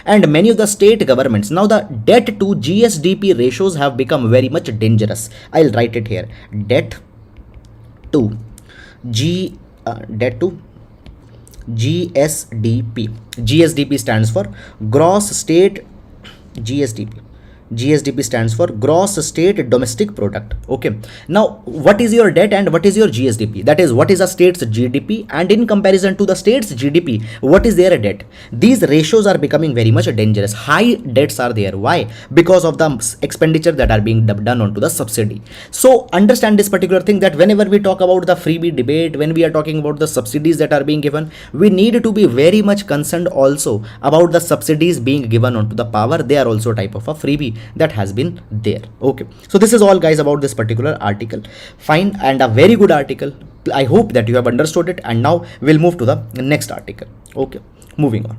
S1: and many of the state governments, now the debt to GSDP ratios have become very much dangerous. I'll write it here, debt to GSDP. GSDP stands for gross state GSDP. GSDP stands for gross state domestic product. Okay. Now, what is your debt and what is your GSDP? That is, what is a state's GDP, and in comparison to the state's GDP, what is their debt? These ratios are becoming very much dangerous. High debts are there. Why? Because of the expenditure that are being done onto the subsidy. So understand this particular thing, that whenever we talk about the freebie debate, when we are talking about the subsidies that are being given, we need to be very much concerned also about the subsidies being given onto the power. They are also type of a freebie that has been there. Okay, so this is all guys about this particular article. Fine, and a very good article. I hope that you have understood it, and now we'll move to the next article. Okay, moving on.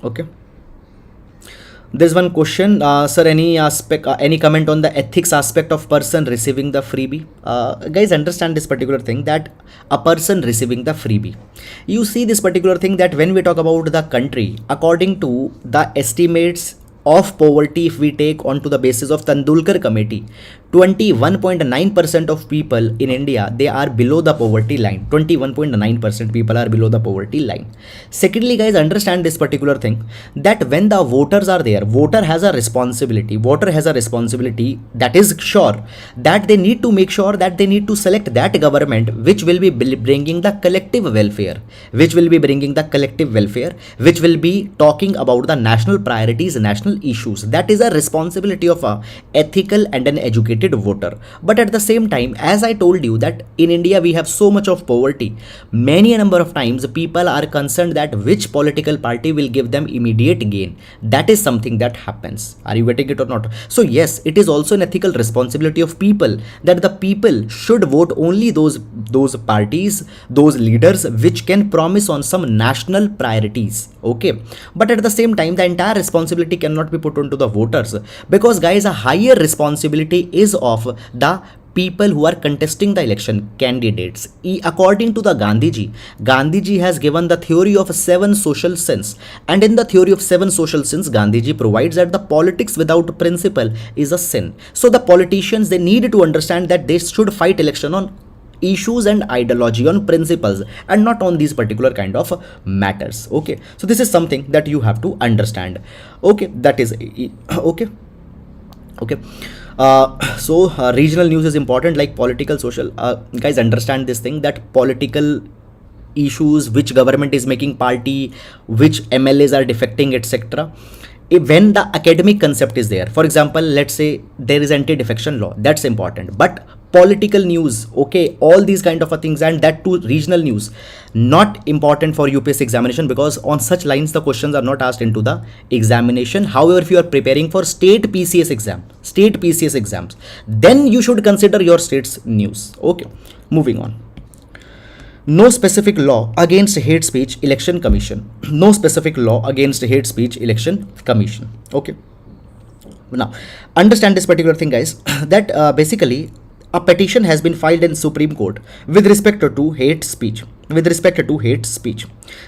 S1: Okay, there's one question, sir, any comment on the ethics aspect of person receiving the freebie? Guys, understand this particular thing, that a person receiving the freebie, you see this particular thing, that when we talk about the country, according to the estimates of poverty, if we take onto the basis of Tendulkar committee, 21.9% of people in India, they are below the poverty line. 21.9% people are below the poverty line. Secondly, guys, understand this particular thing, that when the voters are there, voter has a responsibility. Voter has a responsibility, that is sure, that they need to make sure that they need to select that government which will be bringing the collective welfare, which will be talking about the national priorities, national issues. That is a responsibility of a ethical and an educated voter. But at the same time, as I told you, that in India we have so much of poverty, many a number of times people are concerned that which political party will give them immediate gain. That is something that happens. Are you getting it or not? So yes, it is also an ethical responsibility of people, that the people should vote only those parties, those leaders which can promise on some national priorities. Okay, but at the same time, the entire responsibility cannot be put onto the voters, because guys, a higher responsibility is of the people who are contesting the election, candidates. According to the Gandhiji has given the theory of 7 social sins, and in the theory of 7 social sins, Gandhiji provides that the politics without principle is a sin. So the politicians, they need to understand that they should fight election on issues and ideology, on principles, and not on these particular kind of matters. Okay, so this is something that you have to understand. Okay, that is okay. Regional news is important, like political, social. Guys, understand this thing, that political issues, which government is making party, which MLAs are defecting, etc. When the academic concept is there, for example, let's say there is anti-defection law, that's important, but political news, okay, all these kind of things, and that too regional news, not important for UPSC examination, because on such lines the questions are not asked into the examination. However, if you are preparing for state PCS exams, then you should consider your state's news. Okay, moving on. No specific law against hate speech, election commission. No specific law against hate speech, election commission. Okay, now understand this particular thing, guys, that basically a petition has been filed in Supreme Court with respect to hate speech.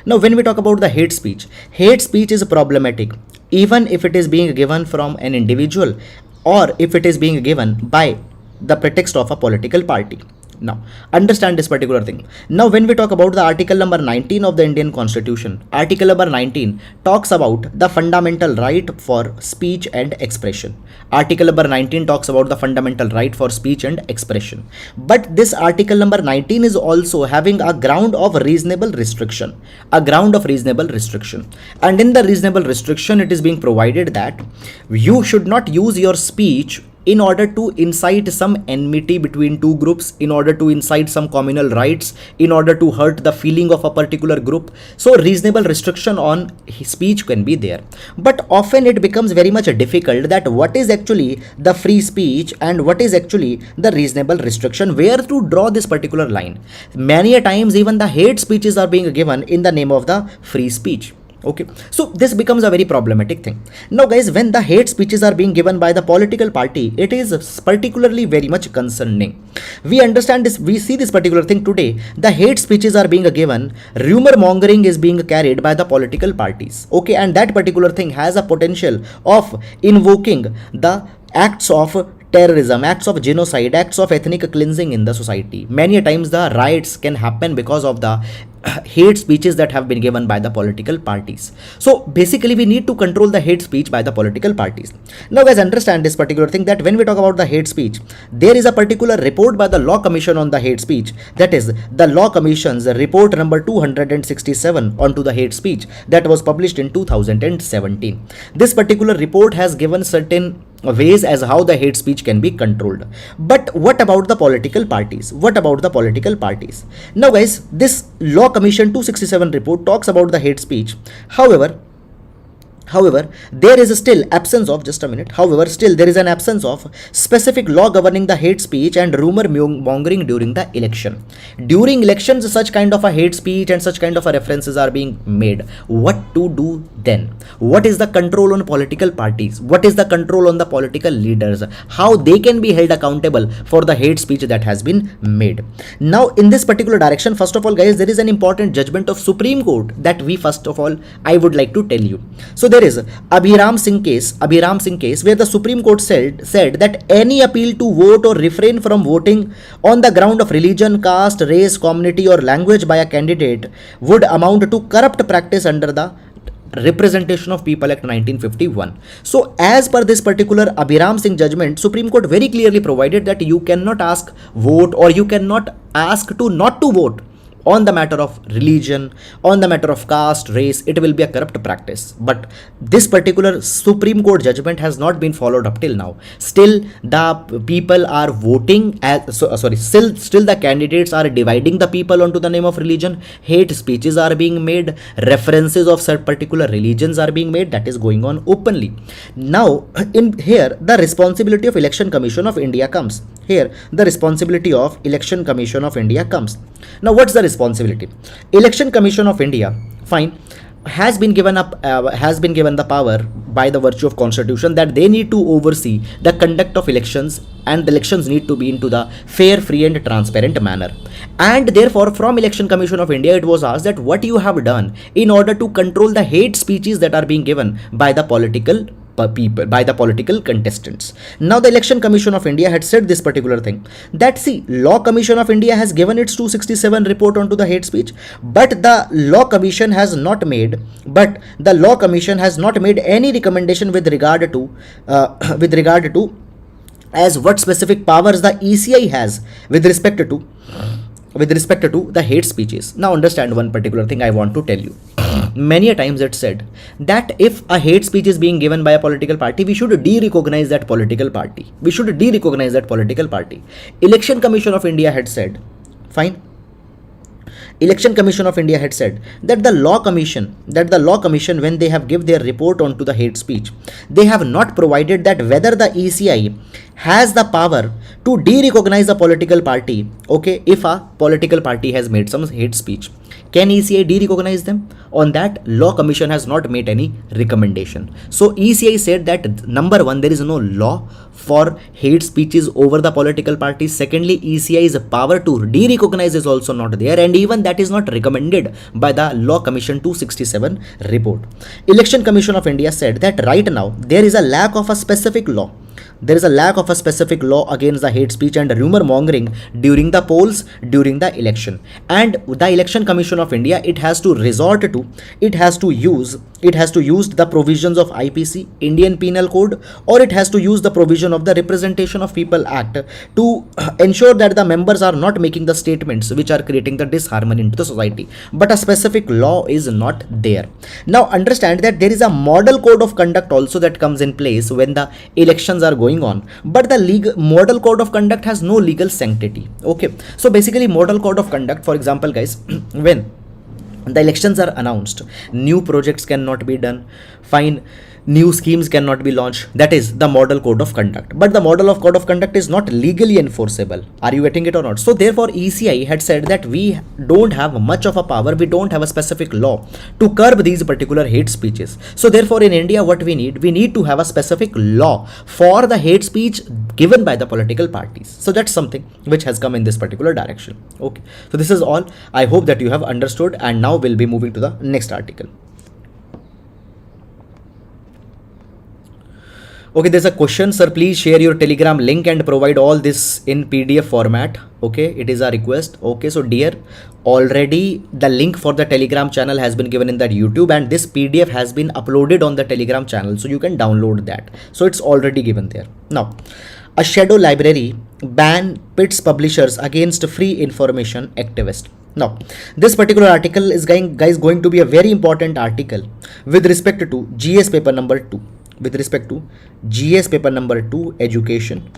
S1: Now, when we talk about the hate speech is problematic, even if it is being given from an individual, or if it is being given by the pretext of a political party. Now, understand this particular thing. Now, when we talk about the article number 19 of the Indian Constitution, article number 19 talks about the fundamental right for speech and expression. Article number 19 talks about the fundamental right for speech and expression. But this article number 19 is also having a ground of reasonable restriction. And in the reasonable restriction, it is being provided that you should not use your speech in order to incite some enmity between two groups, in order to incite some communal rights, in order to hurt the feeling of a particular group. So reasonable restriction on speech can be there. But often it becomes very much difficult that what is actually the free speech and what is actually the reasonable restriction, where to draw this particular line. Many a times even the hate speeches are being given in the name of the free speech. Okay, so this becomes a very problematic thing. Now guys, when the hate speeches are being given by the political party, it is particularly very much concerning. We understand this, we see this particular thing today. The hate speeches are being given, rumor mongering is being carried by the political parties. Okay, and that particular thing has a potential of invoking the acts of terrorism, acts of genocide, acts of ethnic cleansing in the society. Many a times the riots can happen because of the hate speeches that have been given by the political parties. So basically we need to control the hate speech by the political parties. Now guys, understand this particular thing, that when we talk about the hate speech, there is a particular report by the Law Commission on the hate speech, that is the Law Commission's report number 267 onto the hate speech, that was published in 2017. This particular report has given certain ways as how the hate speech can be controlled. But what about the political parties? What about the political parties? Now guys, this Law Commission 267 report talks about the hate speech. However, there is still absence of, just a minute, however, still there is an absence of specific law governing the hate speech and rumor mongering during the election. During elections, such kind of a hate speech and such kind of a references are being made. What to do then? What is the control on political parties? What is the control on the political leaders? How they can be held accountable for the hate speech that has been made? Now, in this particular direction, first of all, guys, there is an important judgment of Supreme Court that I would like to tell you. So there is Abhiram Singh case, where the Supreme Court said that any appeal to vote or refrain from voting on the ground of religion, caste, race, community or language by a candidate would amount to corrupt practice under the Representation of People Act 1951. So as per this particular Abhiram Singh judgment, Supreme Court very clearly provided that you cannot ask vote, or you cannot ask to not to vote on the matter of religion, on the matter of caste, race. It will be a corrupt practice. But this particular Supreme Court judgment has not been followed up till now. Still the people are voting still the candidates are dividing the people onto the name of religion. Hate speeches are being made, references of certain particular religions are being made. That is going on openly. Now in here the responsibility of Election Commission of India comes. Here the responsibility of Election Commission of India comes. Now what's the responsibility? Election Commission of India, fine, has been given the power by the virtue of Constitution that they need to oversee the conduct of elections, and the elections need to be into the fair, free and transparent manner. And therefore from Election Commission of India it was asked that what you have done in order to control the hate speeches that are being given by the political people, by the political contestants. Now the Election Commission of India had said this particular thing, that see, Law Commission of India has given its 267 report onto the hate speech, but the Law Commission has not made any recommendation with regard to as what specific powers the ECI has with respect to the hate speeches. Now understand one particular thing I want to tell you. Many a times it's said that if a hate speech is being given by a political party, we should de-recognize that political party. Election Commission of India had said, fine. Election Commission of India had said that the Law Commission, when they have give their report onto the hate speech, they have not provided that whether the ECI has the power to de-recognize a political party, okay, if a political party has made some hate speech. Can ECI de-recognize them? On that, Law Commission has not made any recommendation. So ECI said that number one, there is no law for hate speeches over the political parties. Secondly, ECI's power to de-recognize is also not there, and even that is not recommended by the Law Commission 267 report. Election Commission of India said that right now there is a lack of a specific law. There is a lack of a specific law against the hate speech and rumor mongering during the polls, during the election. And the Election Commission of India, it has to use the provisions of IPC, Indian Penal Code, or it has to use the provision of the Representation of People Act to ensure that the members are not making the statements which are creating the disharmony into the society. But a specific law is not there. Now understand that there is a model code of conduct also that comes in place when the elections are going on, but the model code of conduct has no legal sanctity. Okay, so basically model code of conduct, for example guys, when the elections are announced, new projects cannot be done, fine, new schemes cannot be launched. That is the model code of conduct. But the model of code of conduct is not legally enforceable. Are you getting it or not? So therefore ECI had said that we don't have much of a power, we don't have a specific law to curb these particular hate speeches. So therefore in India what we need to have a specific law for the hate speech given by the political parties. So that's something which has come in this particular direction. Okay, so this is all. I hope that you have understood, and now we'll be moving to the next article. Okay, there's a question, sir. Please share your Telegram link and provide all this in PDF format. Okay, it is a request. Okay, so dear, already the link for the Telegram channel has been given in that YouTube, and this PDF has been uploaded on the Telegram channel, so you can download that. So it's already given there. Now, a shadow library ban pits publishers against free information activist. Now, this particular article is going to be a very important article with respect to GS paper number 2. With respect to GS paper number 2 education,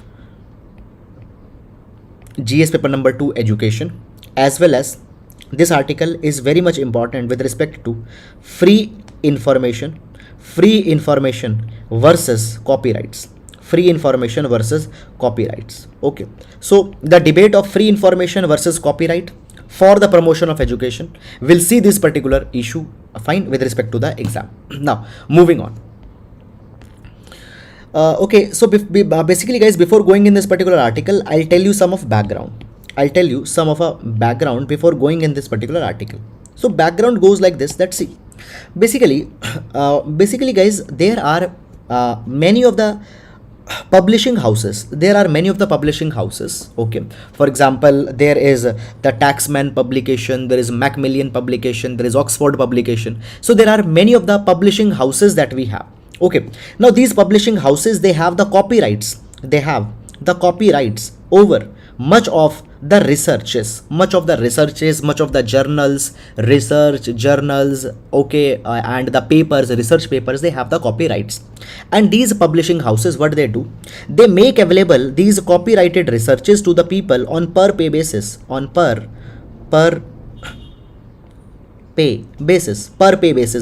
S1: GS paper number 2 education, as well as this article is very much important with respect to free information versus copyrights. Free information versus copyrights. Okay, so the debate of free information versus copyright for the promotion of education, we'll see this particular issue fine with respect to the exam. Now, moving on. Okay, so basically guys, before going in this particular article, I'll tell you some of background. I'll tell you some of a background before going in this particular article. So background goes like this, let's see. Basically guys, there are many of the publishing houses. Okay, for example, there is the Taxman publication, there is Macmillan publication, there is Oxford publication. So there are many of the publishing houses that we have. Okay, now these publishing houses, they have the copyrights over much of the researches, much of the research journals, okay, and the papers, research papers, they have the copyrights. And these publishing houses, what they do, they make available these copyrighted researches to the people on per pay basis, on per pay basis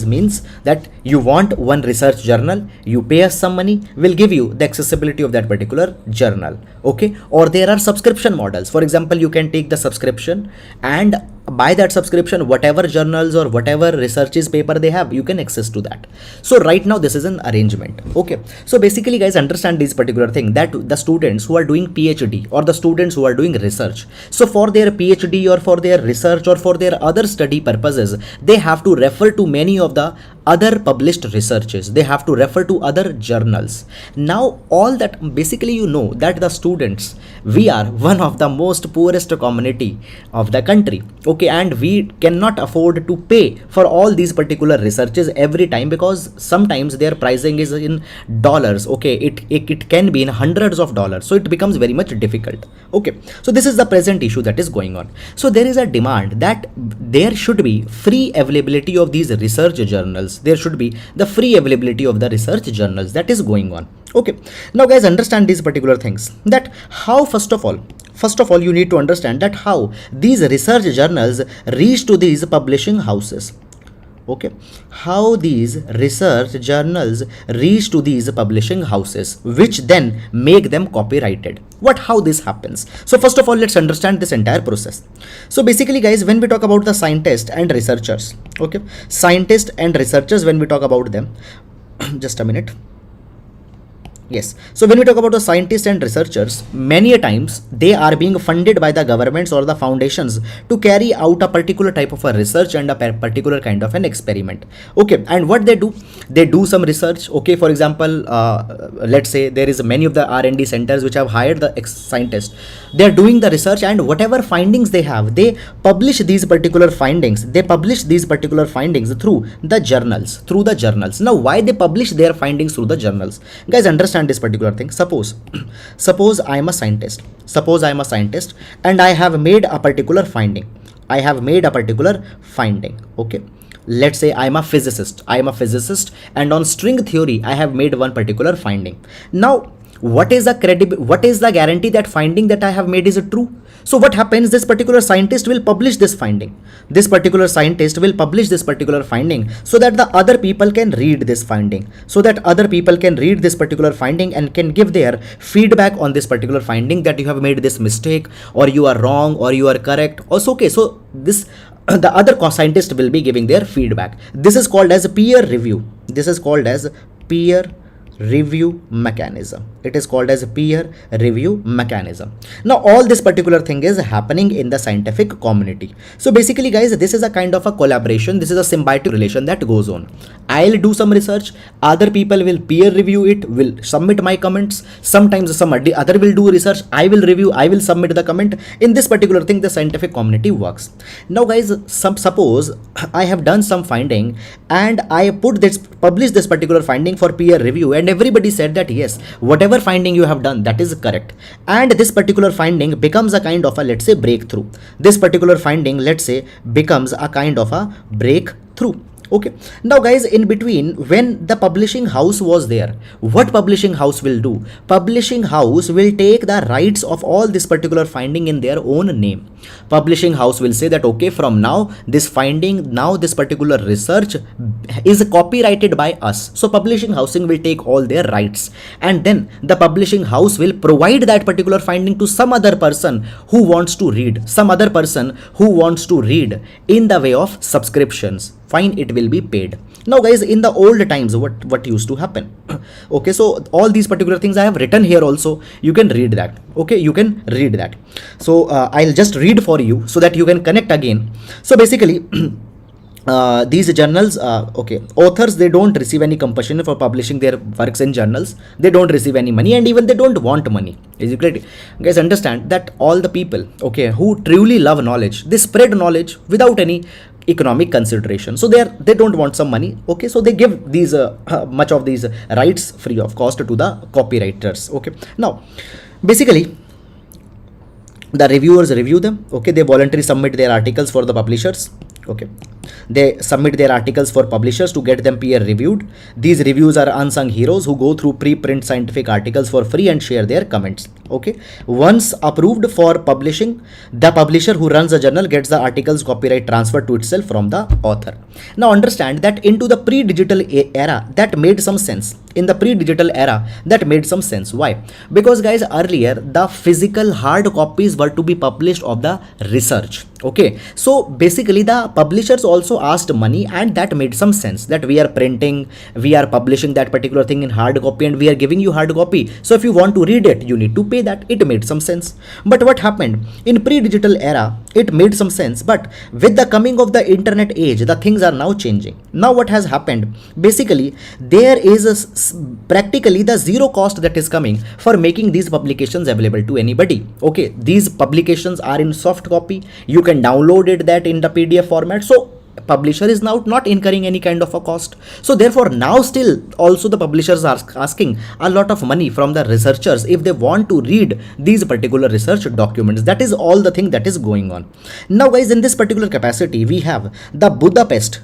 S1: means that you want one research journal, you pay us some money, we'll give you the accessibility of that particular journal. Okay, or there are subscription models. For example, you can take the subscription, and by that subscription, whatever journals or whatever researches paper they have, you can access to that. So right now this is an arrangement. Okay, so basically guys, understand this particular thing, that the students who are doing PhD or the students who are doing research, so for their PhD or for their research or for their other study purposes, they have to refer to many of the other published researches, they have to refer to other journals. Now all that, basically you know that the students, we are one of the most poorest community of the country. Okay, and we cannot afford to pay for all these particular researches every time, because sometimes their pricing is in dollars. Okay, it can be in hundreds of dollars, so it becomes very much difficult. Okay, so this is the present issue that is going on. So there is a demand that there should be free availability of these research journals, there should be the free availability of the research journals that is going on. Okay, now guys, understand these particular things, that how first of all you need to understand that how these research journals reach to these publishing houses. Okay, how these research journals reach to these publishing houses, which then make them copyrighted. How this happens? So first of all, let's understand this entire process. So basically guys, when we talk about the scientists and researchers, okay, scientists and researchers, when we talk about them, just a minute. Yes, so when we talk about the scientists and researchers, many a times they are being funded by the governments or the foundations to carry out a particular type of a research and a particular kind of an experiment. Okay, and what they do some research. Okay, for example, let's say there is many of the R&D centers which have hired the scientists. They are doing the research, and whatever findings they have, they publish these particular findings. Through the journals. Now, why they publish their findings through the journals? Guys, understand this particular thing. Suppose I am a scientist, and I have made a particular finding. Okay, let's say I am a physicist, and on string theory I have made one particular finding. Now what is the guarantee that finding that I have made is true? So what happens, this particular scientist will publish this finding. So that the other people can read this finding, this particular finding, and can give their feedback on this particular finding, that you have made this mistake, or you are wrong, or you are correct. Also, okay, so this the other scientist will be giving their feedback. This is called as peer review. review mechanism. It is called as a peer review mechanism. Now all this particular thing is happening in the scientific community. So basically guys, this is a kind of a collaboration, this is a symbiotic relation that goes on. I'll do some research, other people will peer review it, will submit my comments, sometimes some other will do research, I will review, I will submit the comment. In this particular thing the scientific community works. Now guys, suppose I have done some finding and I published this particular finding for peer review, and everybody said that yes, whatever finding you have done, that is correct, and this particular finding becomes a kind of a, let's say, breakthrough. This particular finding, let's say, becomes a kind of a breakthrough. Okay, now guys, in between, when the publishing house was there, what publishing house will do? Publishing house will take the rights of all this particular finding in their own name. Publishing house will say that okay, from now this finding, now this particular research is copyrighted by us. So publishing housing will take all their rights, and then the publishing house will provide that particular finding to some other person who wants to read, some other person who wants to read in the way of subscriptions. Fine, it will be paid. Now guys, in the old times, what used to happen? Okay, so all these particular things I have written here also, you can read that. Okay, you can read that. So I'll just read for you so that you can connect again. So basically these journals, okay, authors, they don't receive any compulsion for publishing their works in journals. They don't receive any money, and even they don't want money. Is it great? Guys, understand that all the people, okay, who truly love knowledge, they spread knowledge without any economic consideration. So they don't want some money. Okay, so they give these much of these rights free of cost to the copywriters. Okay, now basically the reviewers review them. Okay, they voluntarily submit their articles for the publishers. Okay, they submit their articles for publishers to get them peer reviewed. These reviews are unsung heroes who go through preprint scientific articles for free and share their comments. Okay, once approved for publishing, the publisher who runs the journal gets the article's copyright transferred to itself from the author. Now understand that into the pre-digital era, that made some sense. In the pre-digital era, that made some sense. Why? Because guys, earlier the physical hard copies were to be published of the research. Okay, so basically the publishers also asked money, and that made some sense, that we are printing, we are publishing that particular thing in hard copy, and we are giving you hard copy. So if you want to read it, you need to pay that. It made some sense. But what happened in pre-digital era? It made some sense, but with the coming of the internet age, the things are now changing. Now what has happened? Basically, there is practically the zero cost that is coming for making these publications available to anybody. Okay, these publications are in soft copy. You can download it that in the PDF format. So publisher is now not incurring any kind of a cost. So therefore now still also the publishers are asking a lot of money from the researchers if they want to read these particular research documents. That is all the thing that is going on. Now guys, in this particular capacity, we have the Budapest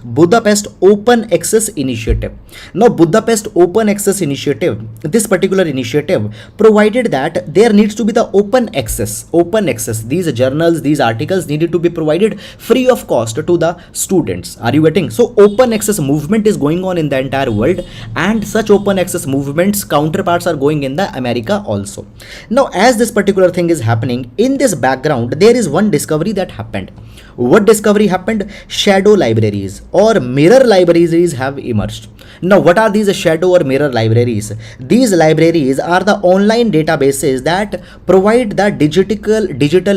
S1: Open Access Initiative. Now Budapest Open Access Initiative, this particular initiative provided that there needs to be the open access. These journals, these articles needed to be provided free of cost to the students. Are you getting? So open access movement is going on in the entire world, and such open access movements counterparts are going in the America also. Now as this particular thing is happening, in this background there is one discovery that happened. What discovery happened? Shadow libraries or mirror libraries have emerged. Now what are these shadow or mirror libraries? These libraries are the online databases that provide the digital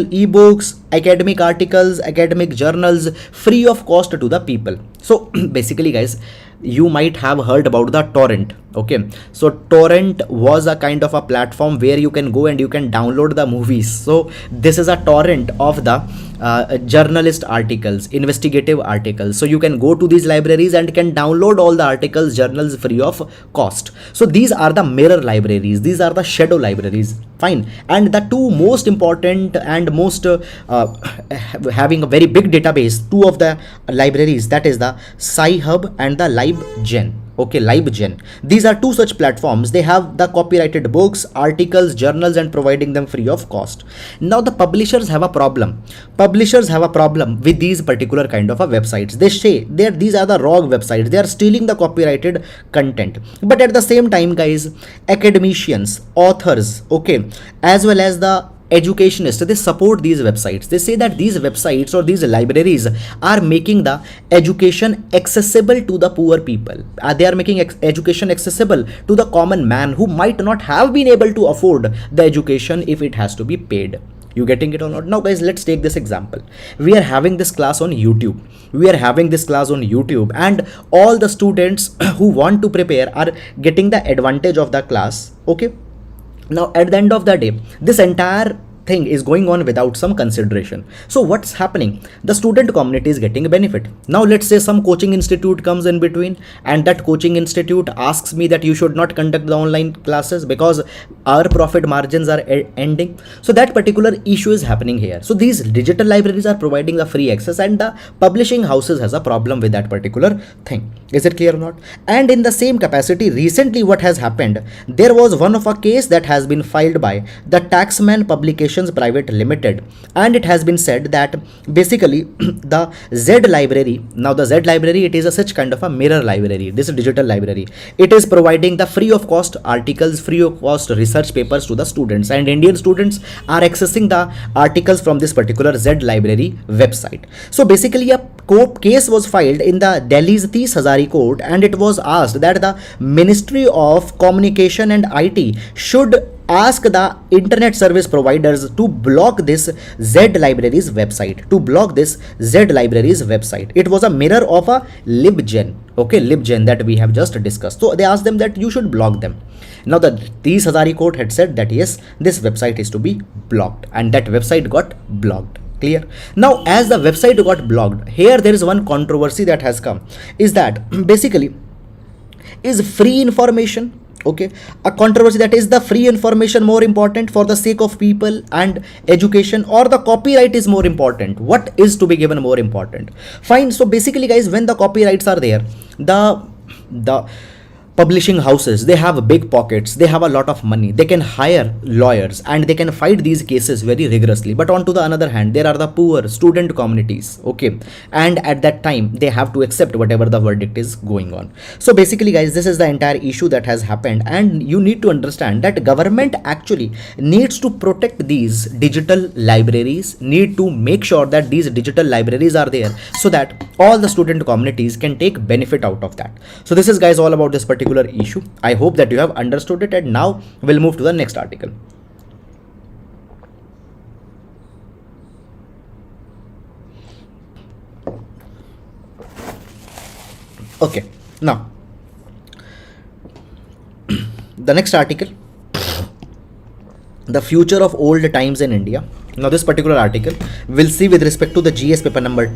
S1: ebooks, academic articles, academic journals free of cost to the people. So basically guys, you might have heard about the torrent. Okay, so torrent was a kind of a platform where you can go and you can download the movies. So this is a torrent of the journalist articles, investigative articles. So you can go to these libraries and can download all the articles, journals free of cost. So these are the mirror libraries, these are the shadow libraries. Fine. And the two most important and most having a very big database, two of the libraries, that is the Sci-Hub and the LibGen. Okay, LibGen. These are two such platforms. They have the copyrighted books, articles, journals, and providing them free of cost. Now the publishers have a problem. Publishers have a problem with these particular kind of a websites. They say that these are the wrong websites. They are stealing the copyrighted content. But at the same time, guys, academicians, authors, okay, as well as the educationists, they support these websites. They say that these websites or these libraries are making the education accessible to the poor people. They are making education accessible to the common man who might not have been able to afford the education if it has to be paid. You getting it or not? Now guys, let's take this example. We are having this class on YouTube. And all the students who want to prepare are getting the advantage of the class. Okay. Now at the end of the day, this entire thing is going on without some consideration. So what's happening? The student community is getting a benefit. Now let's say some coaching institute comes in between, and that coaching institute asks me that you should not conduct the online classes because our profit margins are ending. So that particular issue is happening here. So these digital libraries are providing the free access, and the publishing houses has a problem with that particular thing. Is it clear or not? And in the same capacity, recently what has happened, there was one of a case that has been filed by the Taxman Publications Private Limited, and it has been said that basically the Z library, now the Z library, it is a such kind of a mirror library. This digital library, it is providing the free of cost articles, free of cost research papers to the students, and Indian students are accessing the articles from this particular Z library website. So basically a case was filed in the Delhi's 30 Hazari court, and it was asked that the Ministry of Communication and IT should ask the internet service providers to block this Z library's website, It was a mirror of a libgen, okay, libgen that we have just discussed. So they asked them that you should block them. Now the 30 Hazari court had said that yes, this website is to be blocked, and that website got blocked. Clear? Now as the website got blocked, here there is one controversy that has come, is that basically is free information, okay, a controversy, that is the free information more important for the sake of people and education, or the copyright is more important? What is to be given more important? Fine. So basically guys, when the copyrights are there, the publishing houses, they have big pockets, they have a lot of money, they can hire lawyers and they can fight these cases very rigorously. But on to the another hand, there are the poor student communities, okay, and at that time they have to accept whatever the verdict is going on. So basically guys, this is the entire issue that has happened, and you need to understand that government actually needs to protect these digital libraries, need to make sure that these digital libraries are there so that all the student communities can take benefit out of that. So this is guys all about this particular issue. I hope that you have understood it, and now we'll move to the next article. Okay, now the next article, the future of old times in India. Now this particular article will see with respect to the GS paper number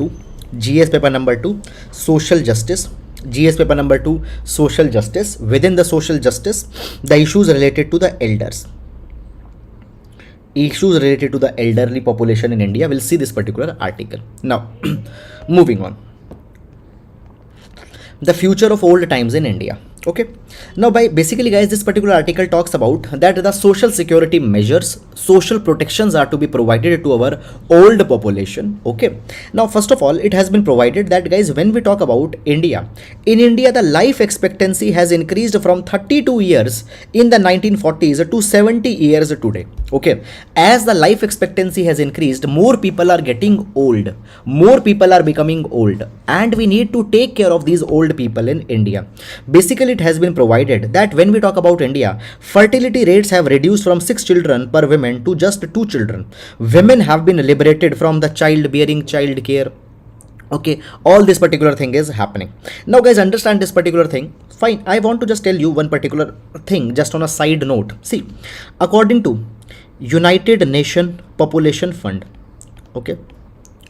S1: 2, social justice. GS paper number 2, social justice. Within the social justice, the issues related to the elders, issues related to the elderly population in India. We'll see this particular article. Now moving on, the future of old times in India. Okay, now by basically guys, this particular article talks about that the social security measures, social protections are to be provided to our old population. Okay, now first of all, it has been provided that guys, when we talk about India, in India the life expectancy has increased from 32 years in the 1940s to 70 years today. Okay, as the life expectancy has increased, more people are getting old, more people are becoming old, and we need to take care of these old people in India. Basically it has been provided that when we talk about India, fertility rates have reduced from 6 children per woman to just 2 children. Women have been liberated from the childbearing, child care. Okay, all this particular thing is happening. Now guys, understand this particular thing. Fine, I want to just tell you one particular thing just on a side note. See, according to United Nation Population Fund, okay,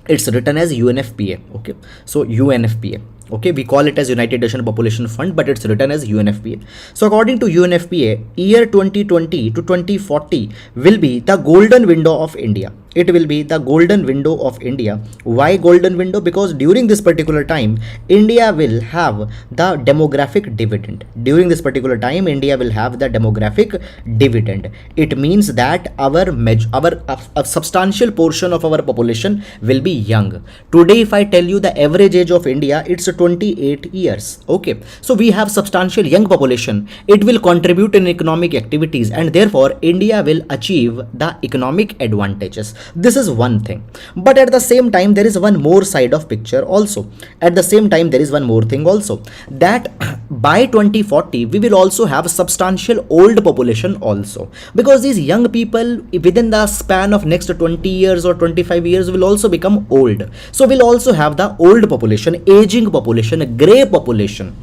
S1: it's written as UNFPA. Okay, so UNFPA. Okay, we call it as United Nations Population Fund, but it's written as UNFPA. So according to UNFPA, year 2020 to 2040 will be the golden window of India. it will be the golden window of India. Why golden window? Because during this particular time, India will have the demographic dividend. During this particular time, India will have the demographic dividend. It means that a substantial portion of our population will be young. Today, if I tell you the average age of India, it's 28 years. Okay, so we have substantial young population. It will contribute in economic activities, and therefore India will achieve the economic advantages. This is one thing, but at the same time there is one more side of picture also. At the same time there is one more thing also, that by 2040 we will also have substantial old population also, because these young people within the span of next 20 years or 25 years will also become old. So we'll also have the old population, aging population, grey population.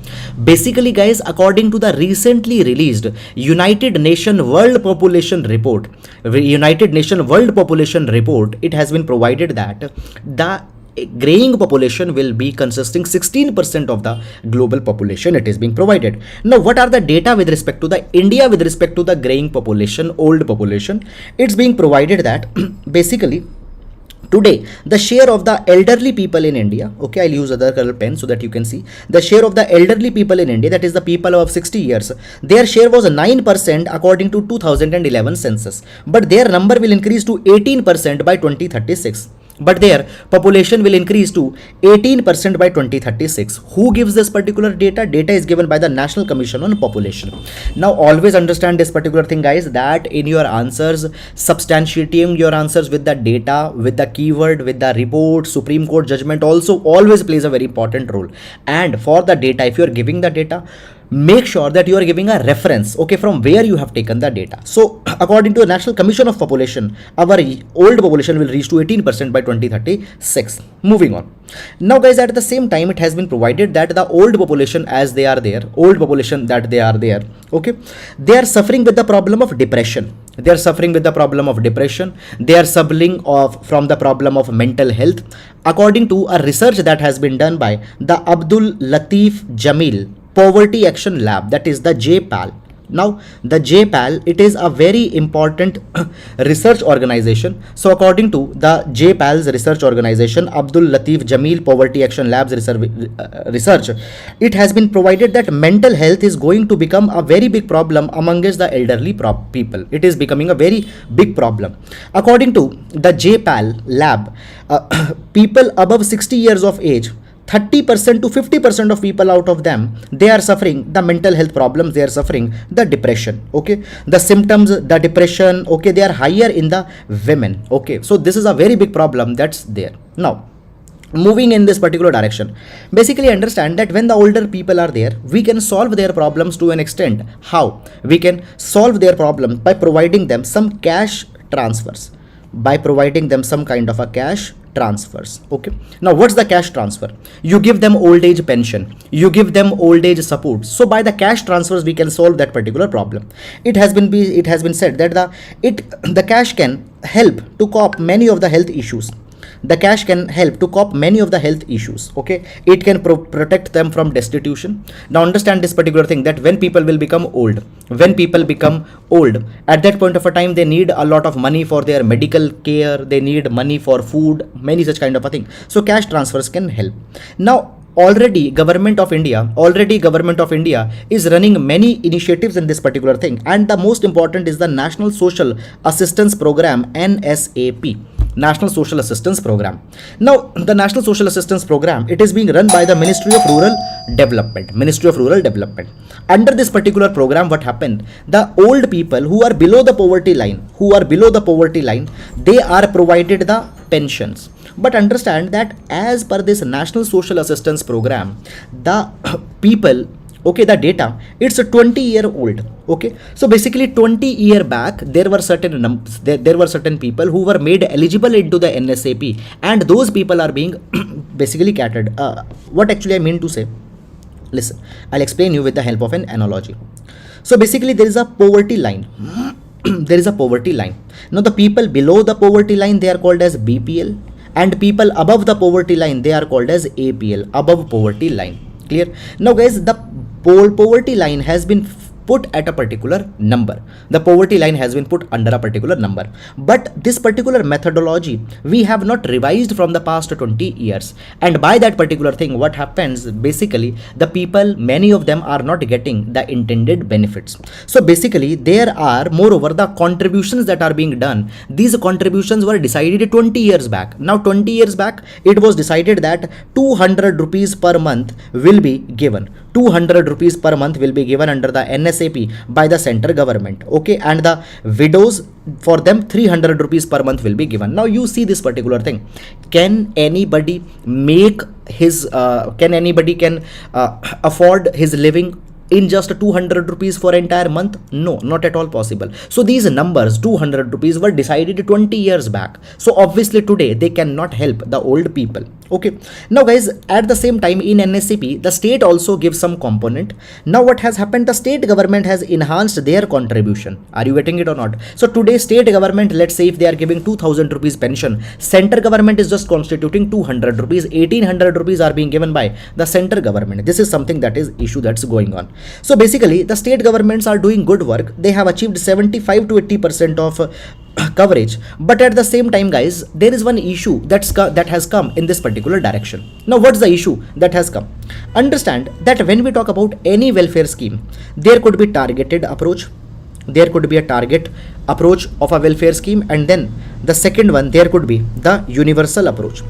S1: Basically guys, according to the recently released United Nations World Population Report, it has been provided that the graying population will be consisting 16% of the global population. It is being provided. Now what are the data with respect to the India with respect to the graying population, old population? It's being provided that basically today the share of the elderly people in India, okay, I'll use other color pen so that you can see the share of the elderly people in India, that is the people of 60 years, their share was 9% according to 2011 census, but their number will increase to 18% by 2036. But their population will increase to 18% by 2036. Who gives this particular data? Data is given by the National Commission on Population. Now always understand this particular thing guys, that in your answers, substantiating your answers with the data, with the keyword, with the report, Supreme Court judgment also always plays a very important role. And for the data, if you are giving the data, make sure that you are giving a reference, okay, from where you have taken the data. So according to the National Commission of Population, our old population will reach to 18% by 2036. Moving on. Now guys, at the same time it has been provided that the old population as they are there, okay, they are suffering with the problem of depression. They are suffering with the problem of depression. They are suffering from the problem of mental health. According to a research that has been done by the Abdul Latif Jamil Poverty Action Lab, that is the JPAL. Now the JPAL, it is a very important research organization. So according to the JPAL's research organization, Abdul Latif Jamil Poverty Action Lab's research, it has been provided that mental health is going to become a very big problem amongst the elderly people. It is becoming a very big problem. According to the JPAL lab, people above 60 years of age, 30% to 50% of people out of them, they are suffering the mental health problems, they are suffering the depression, okay, the symptoms, the depression, okay, they are higher in the women, okay. So this is a very big problem that's there. Now moving in this particular direction, basically understand that when the older people are there, we can solve their problems to an extent. How we can solve their problems? By providing them some cash transfers, by providing them some kind of a cash transfers, okay. Now what's the cash transfer? You give them old age pension, you give them old age support. So by the cash transfers we can solve that particular problem. It has been said that the cash can help to cope many of the health issues. The cash can help to cope many of the health issues, okay. It can protect them from destitution. Now understand this particular thing, that when people will become old, at that point of a time they need a lot of money for their medical care, they need money for food, many such kind of a thing. So cash transfers can help. Now already government of India is running many initiatives in this particular thing, and the most important is the National Social Assistance Program, NSAP, National Social Assistance Program. Now the National Social Assistance Program, it is being run by the Ministry of Rural Development. Under this particular program, what happened, the old people who are below the poverty line, they are provided the pensions. But understand that as per this National Social Assistance Program, the people, okay, the data, it's a 20-year-old, okay. So basically 20 year back there were certain people who were made eligible into the NSAP, and those people are being basically catered. What actually I mean to say, listen, I'll explain you with the help of an analogy. So basically there is a poverty line. Now the people below the poverty line, they are called as BPL, and people above the poverty line, they are called as APL, above poverty line. Clear? Now guys, the poverty line has been put at a particular number. The poverty line has been put under a particular number. But this particular methodology we have not revised from the past 20 years. And by that particular thing, what happens, basically the people, many of them are not getting the intended benefits. So basically there are, moreover, the contributions that are being done. These contributions were decided 20 years back. Now 20 years back, it was decided that 200 rupees per month will be given. 200 rupees per month will be given under the NSAP by the central government. Okay, and the widows, for them 300 rupees per month will be given. Now you see this particular thing. Can anybody make his can afford his living in just 200 rupees for entire month? No, not at all possible. So these numbers 200 rupees were decided 20 years back. So obviously today they cannot help the old people. Okay, now guys, at the same time in NSCP the state also gives some component. Now what has happened, the state government has enhanced their contribution. Are you getting it or not? So today state government, let's say if they are giving 2000 rupees pension, center government is just constituting 200 rupees, 1800 rupees are being given by the center government. This is something that is issue that's going on. So basically the state governments are doing good work. They have achieved 75 to 80% of coverage, but at the same time guys, there is one issue that has come in this particular direction. Now what's the issue that has come? Understand that when we talk about any welfare scheme, there could be targeted approach, there could be a target approach of a welfare scheme, and then the second one, there could be the universal approach.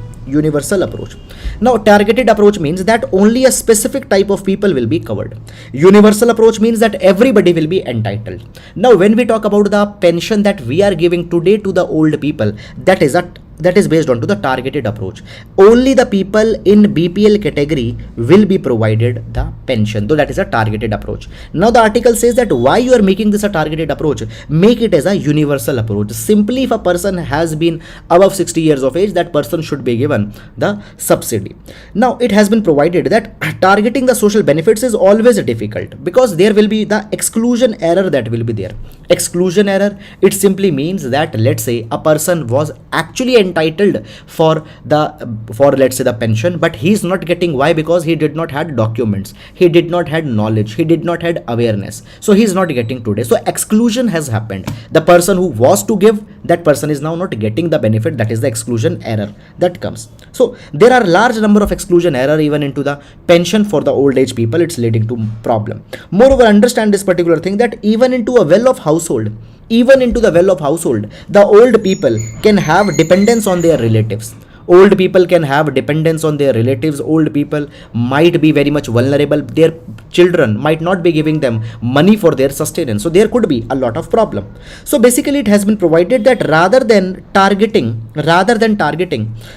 S1: Now targeted approach means that only a specific type of people will be covered. Universal approach means that everybody will be entitled. Now when we talk about the pension that we are giving today to the old people, that is based on to the targeted approach. Only the people in BPL category will be provided the pension, though that is a targeted approach. Now the article says that why you are making this a targeted approach, make it as a universal approach. Simply if a person has been above 60 years of age, that person should be given the subsidy. Now it has been provided that targeting the social benefits is always difficult because there will be the exclusion error that will be there. Exclusion error, it simply means that let's say a person was actually entitled for let's say the pension, but he is not getting. Why? Because he did not had documents, he did not had knowledge, he did not had awareness, so he is not getting today. So exclusion has happened. The person who was to give, that person is now not getting the benefit. That is the exclusion error that comes. So there are large number of exclusion error even into the pension for the old age people. It's leading to problem. Moreover, understand this particular thing, that even into a well-off household, the old people can have dependence on their relatives. Old people can have dependence on their relatives. Old people might be very much vulnerable. Their children might not be giving them money for their sustenance. So there could be a lot of problem. So basically it has been provided that rather than targeting,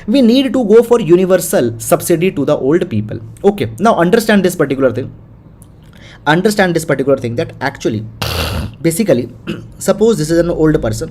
S1: we need to go for universal subsidy to the old people. Okay, now understand this particular thing. That actually, basically, suppose this is an older person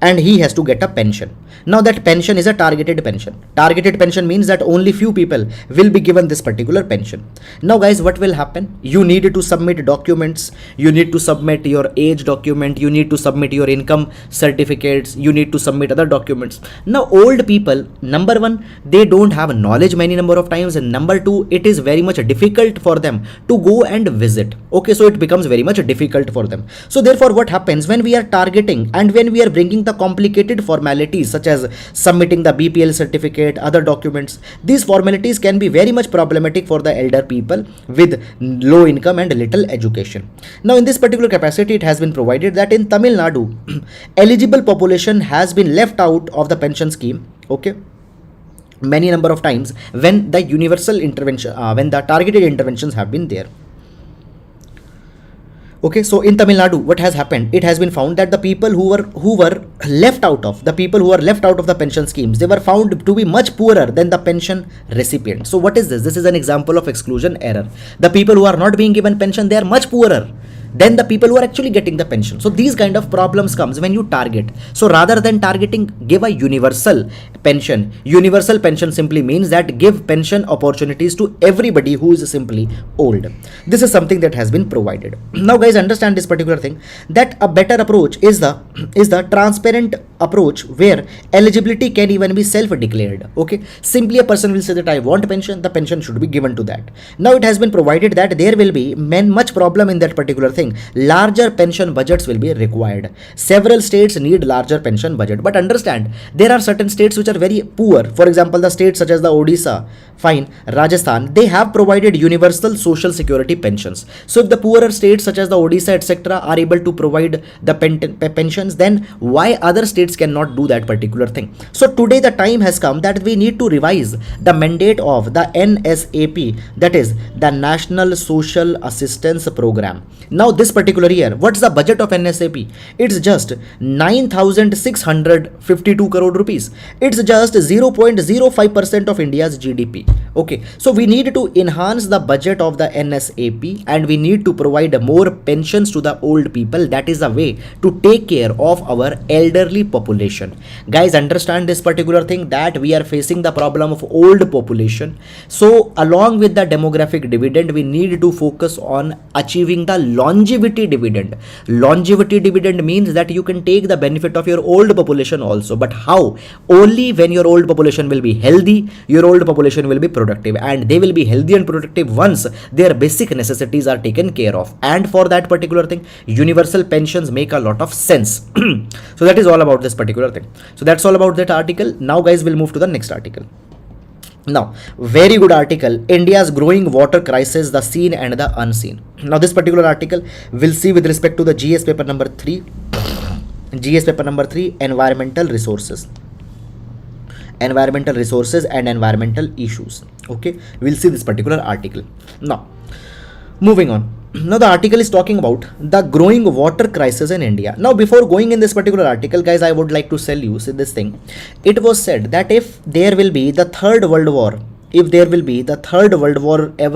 S1: and he has to get a pension. Now that pension is a targeted pension. Targeted pension means that only few people will be given this particular pension. Now guys, what will happen? You need to submit documents, you need to submit your age document, you need to submit your income certificates, you need to submit other documents. Now old people, number one, they don't have knowledge many number of times, and number two, it is very much difficult for them to go and visit. Okay, so it becomes very much difficult for them. So therefore what happens when we are targeting and when we are bringing the complicated formalities such as submitting the BPL certificate, other documents, these formalities can be very much problematic for the elder people with low income and little education. Now in this particular capacity, it has been provided that in Tamil Nadu, eligible population has been left out of the pension scheme. Okay, many number of times when the universal intervention, when the targeted interventions have been there. Okay, so in Tamil Nadu, what has happened? It has been found that the people who were left out of the pension schemes, they were found to be much poorer than the pension recipient. So what is this? This is an example of exclusion error. The people who are not being given pension, they are much poorer. than the people who are actually getting the pension. So these kind of problems comes when you target. So rather than targeting, give a universal pension. Universal pension simply means that give pension opportunities to everybody who is simply old. This is something that has been provided. Now guys, understand this particular thing, that a better approach is the transparent approach where eligibility can even be self-declared. Okay, simply a person will say that I want pension, the pension should be given to that. Now it has been provided that there will be much problem in that particular thing. Larger pension budgets will be required. Several states need larger pension budget, but understand there are certain states which are very poor. For example, the states such as the Odisha, fine, Rajasthan, they have provided universal social security pensions. So if the poorer states such as the Odisha etc. are able to provide the pensions, then why other states cannot do that particular thing? So today the time has come that we need to revise the mandate of the NSAP, that is the National Social Assistance Program. Now this particular year, what's the budget of NSAP? It's just 9,652 crore rupees. It's just 0.05% of India's GDP. Okay, so we need to enhance the budget of the NSAP and we need to provide more pensions to the old people. That is a way to take care of our elderly population. Guys, understand this particular thing, that we are facing the problem of old population. So along with the demographic dividend, we need to focus on achieving the longevity dividend. Longevity dividend means that you can take the benefit of your old population also, but how? Only when your old population will be healthy, your old population will be productive, and they will be healthy and productive once their basic necessities are taken care of. And for that particular thing, universal pensions make a lot of sense. So that is all about this particular thing. So that's all about that article. Now guys, we'll move to the next article. Now, very good article, India's growing water crisis, the seen and the unseen. Now this particular article we'll see with respect to the GS paper number 3, environmental resources and environmental issues. Okay, we'll see this particular article. Now moving on. Now the article is talking about the growing water crisis in India. Now before going in this particular article, guys, I would like to tell you this thing. It was said that if there will be the third world war, ever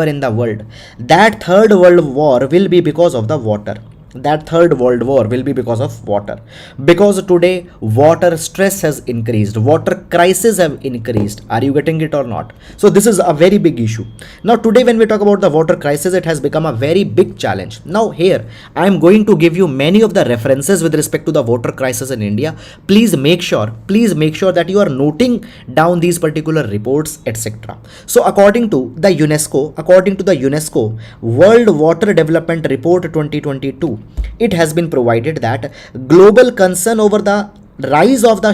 S1: in the world, that third world war will be because of the water. That third world war will be because of water, because today water stress has increased, water crisis have increased. Are you getting it or not? So this is a very big issue. Now today when we talk about the water crisis, it has become a very big challenge. Now here I am going to give you many of the references with respect to the water crisis in India. Please make sure that you are noting down these particular reports, etc. So according to the UNESCO World Water Development Report 2022, it has been provided that global concern over the rise of the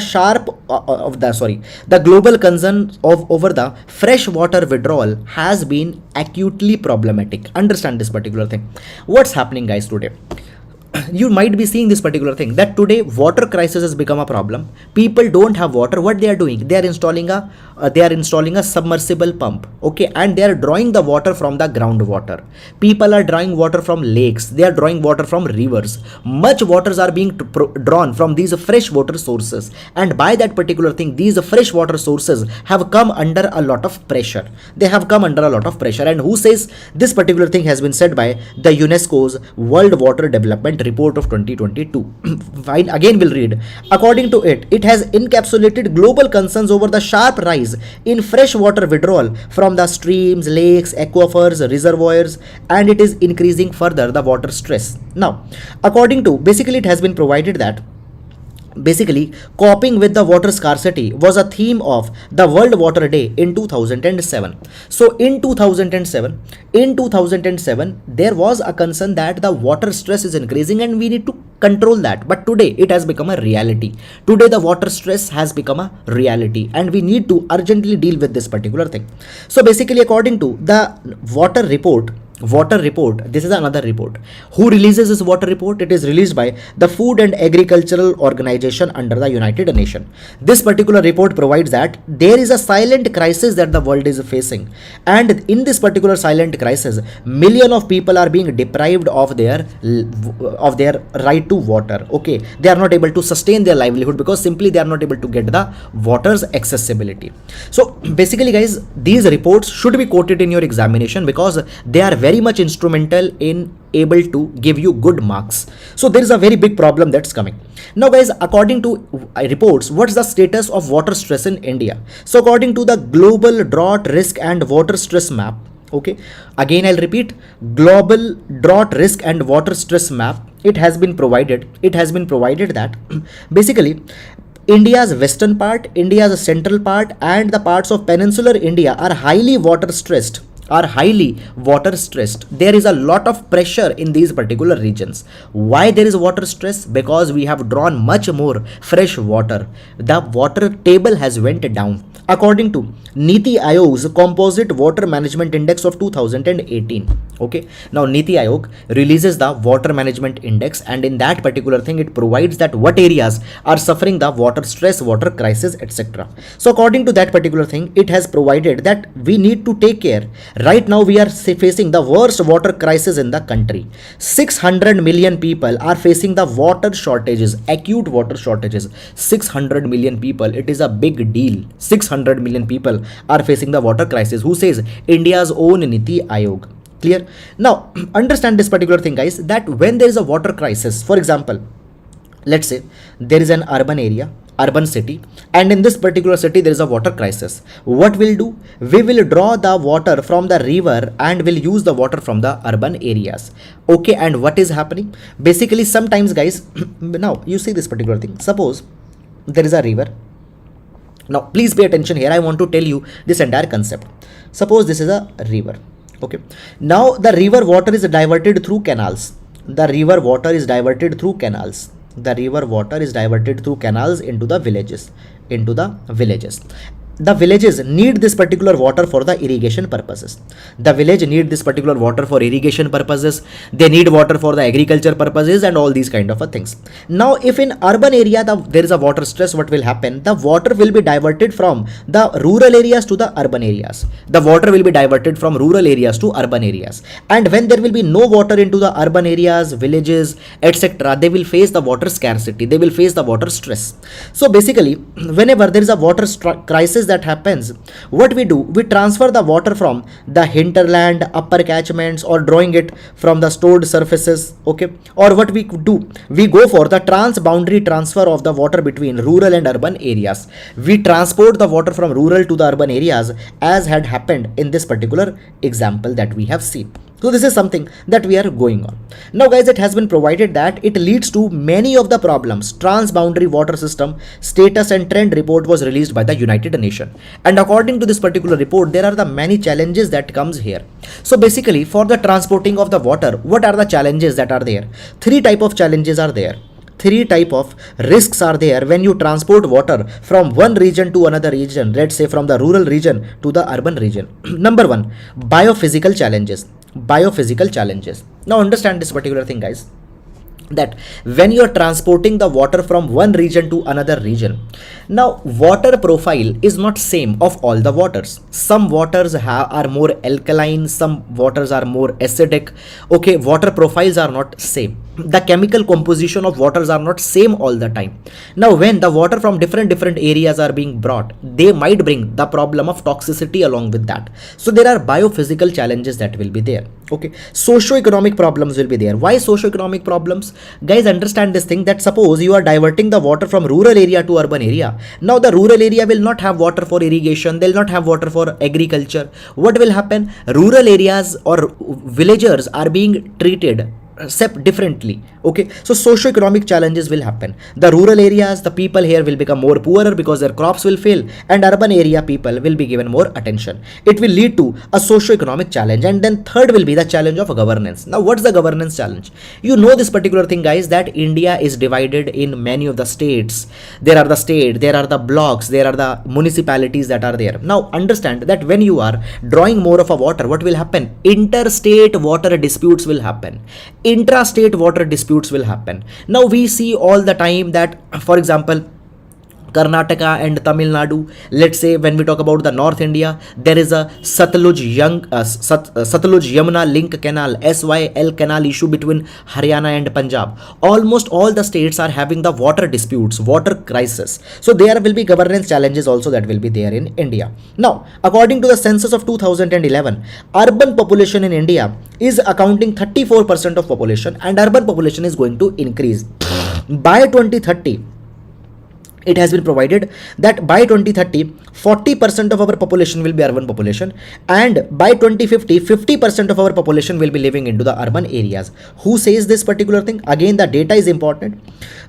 S1: global concern over the fresh water withdrawal has been acutely problematic. Understand this particular thing. What's happening, guys, today? You might be seeing this particular thing, that today water crisis has become a problem. People don't have water. What they are doing? They are installing a submersible pump. Okay, and they are drawing the water from the groundwater. People are drawing water from lakes. They are drawing water from rivers. Much waters are being drawn from these fresh water sources, and by that particular thing, these fresh water sources have come under a lot of pressure. And who says this particular thing has been said by the UNESCO's World Water Development Report of 2022. Fine, again we'll read. According to it, it has encapsulated global concerns over the sharp rise in freshwater withdrawal from the streams, lakes, aquifers, reservoirs, and it is increasing further the water stress. Now, according to, basically it has been provided that coping with the water scarcity was a theme of the World Water Day in 2007. So in 2007, there was a concern that the water stress is increasing and we need to control that. But today it has become a reality. Today the water stress has become a reality and we need to urgently deal with this particular thing. So basically, according to the water report, this is another report. Who releases this water report? It is released by the Food and Agricultural Organization under the United Nations. This particular report provides that there is a silent crisis that the world is facing, and in this particular silent crisis, millions of people are being deprived of their right to water. Okay, they are not able to sustain their livelihood because simply they are not able to get the water's accessibility. So basically, guys, these reports should be quoted in your examination because they are very much instrumental in able to give you good marks. So there is a very big problem that's coming. Now guys, according to reports, what's the status of water stress in India? So according to the global drought risk and water stress map, okay, again I'll repeat, global drought risk and water stress map, it has been provided that basically India's western part, India's central part, and the parts of peninsular India are highly water stressed. There is a lot of pressure in these particular regions. Why there is water stress? Because we have drawn much more fresh water. The water table has went down. According to Niti Aayog's Composite Water Management Index of 2018. Okay, now Niti Aayog releases the Water Management Index, and in that particular thing it provides that what areas are suffering the water stress, water crisis, etc. So according to that particular thing, it has provided that we need to take care. Right now we are facing the worst water crisis in the country. 600 million people are facing the water shortages, acute water shortages. 600 million people, it is a big deal. 600 million people are facing the water crisis. Who says? India's own Niti Aayog. Clear? Now understand this particular thing, guys, that when there is a water crisis, for example, let's say there is an urban city, and in this particular city there is a water crisis. What we'll do? We will draw the water from the river and will use the water from the urban areas. Okay, and what is happening? Basically, sometimes, guys, now you see this particular thing. Suppose there is a river. Now please pay attention here. I want to tell you this entire concept. Suppose this is a river. Okay, now the river water is diverted through canals. The river water is diverted through canals into the villages. The villages need this particular water for the irrigation purposes. They need water for the agriculture purposes and all these kind of things. Now, if in urban area there is a water stress, what will happen? The water will be diverted from the rural areas to the urban areas. And when there will be no water into the urban areas, villages, etc., they will face the water scarcity. They will face the water stress. So basically, whenever there is a water crisis that happens, what we do? We transfer the water from the hinterland, upper catchments, or drawing it from the stored surfaces. Okay, or what we could do? We go for the transboundary transfer of the water between rural and urban areas. We transport the water from rural to the urban areas, as had happened in this particular example that we have seen. So this is something that we are going on. Now guys, it has been provided that it leads to many of the problems. Transboundary water system status and trend report was released by the United Nations. And according to this particular report, there are the many challenges that comes here. So basically, for the transporting of the water, what are the challenges that are there? Three type of challenges are there. Three type of risks are there when you transport water from one region to another region. Let's say from the rural region to the urban region. Number one, biophysical challenges. Now understand this particular thing, guys, that when you are transporting the water from one region to another region, now water profile is not same of all the waters. Some waters are more alkaline, some waters are more acidic. Okay, water profiles are not same. The chemical composition of waters are not same all the time. Now when the water from different areas are being brought, they might bring the problem of toxicity along with that. So there are biophysical challenges that will be there. Okay, socio-economic problems will be there. Why socio-economic problems? Guys, understand this thing, that suppose you are diverting the water from rural area to urban area. Now the rural area will not have water for irrigation, they'll not have water for agriculture. What will happen? Rural areas or villagers are being treated differently. Okay, so socio-economic challenges will happen. The rural areas, the people here will become more poorer because their crops will fail, and urban area people will be given more attention. It will lead to a socio-economic challenge. And then third will be the challenge of governance. Now what's the governance challenge? You know this particular thing, guys, that India is divided in many of the states. There are the blocks, there are the municipalities that are there. Now understand that when you are drawing more of a water, what will happen? Interstate water disputes will happen. Intrastate water disputes will happen. Now we see all the time that, for example, Karnataka and Tamil Nadu. Let's say when we talk about the North India, there is a Satluj Yamuna link canal, SYL canal issue between Haryana and Punjab. Almost all the states are having the water disputes, water crisis. So there will be governance challenges also that will be there in India. Now, according to the census of 2011, urban population in India is accounting 34% of population, and urban population is going to increase. By 2030, it has been provided that by 2030, 40% of our population will be urban population, and by 2050, 50% of our population will be living into the urban areas. Who says this particular thing? Again, the data is important.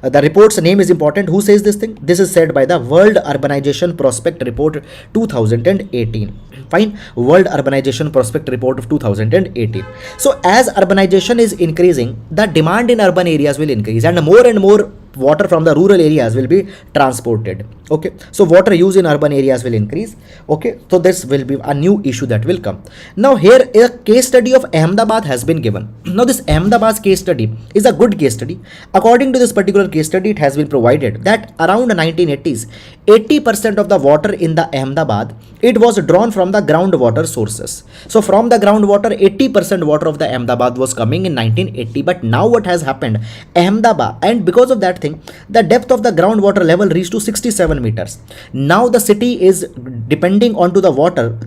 S1: The report's name is important. Who says this thing? This is said by the World Urbanization Prospect Report 2018. Fine. World Urbanization Prospect Report of 2018. So as urbanization is increasing, the demand in urban areas will increase, and more water from the rural areas will be transported. Okay, so water use in urban areas will increase. Okay, so this will be a new issue that will come. Now here a case study of Ahmedabad has been given. Now this Ahmedabad case study is a good case study. According to this particular case study, it has been provided that around 1980s, 80% of the water in the Ahmedabad, it was drawn from the groundwater sources. So from the groundwater, 80% water of the Ahmedabad was coming in 1980. But now what has happened? Ahmedabad, and because of that thing, the depth of the groundwater level reached to 67 meters. Now the city is depending onto the water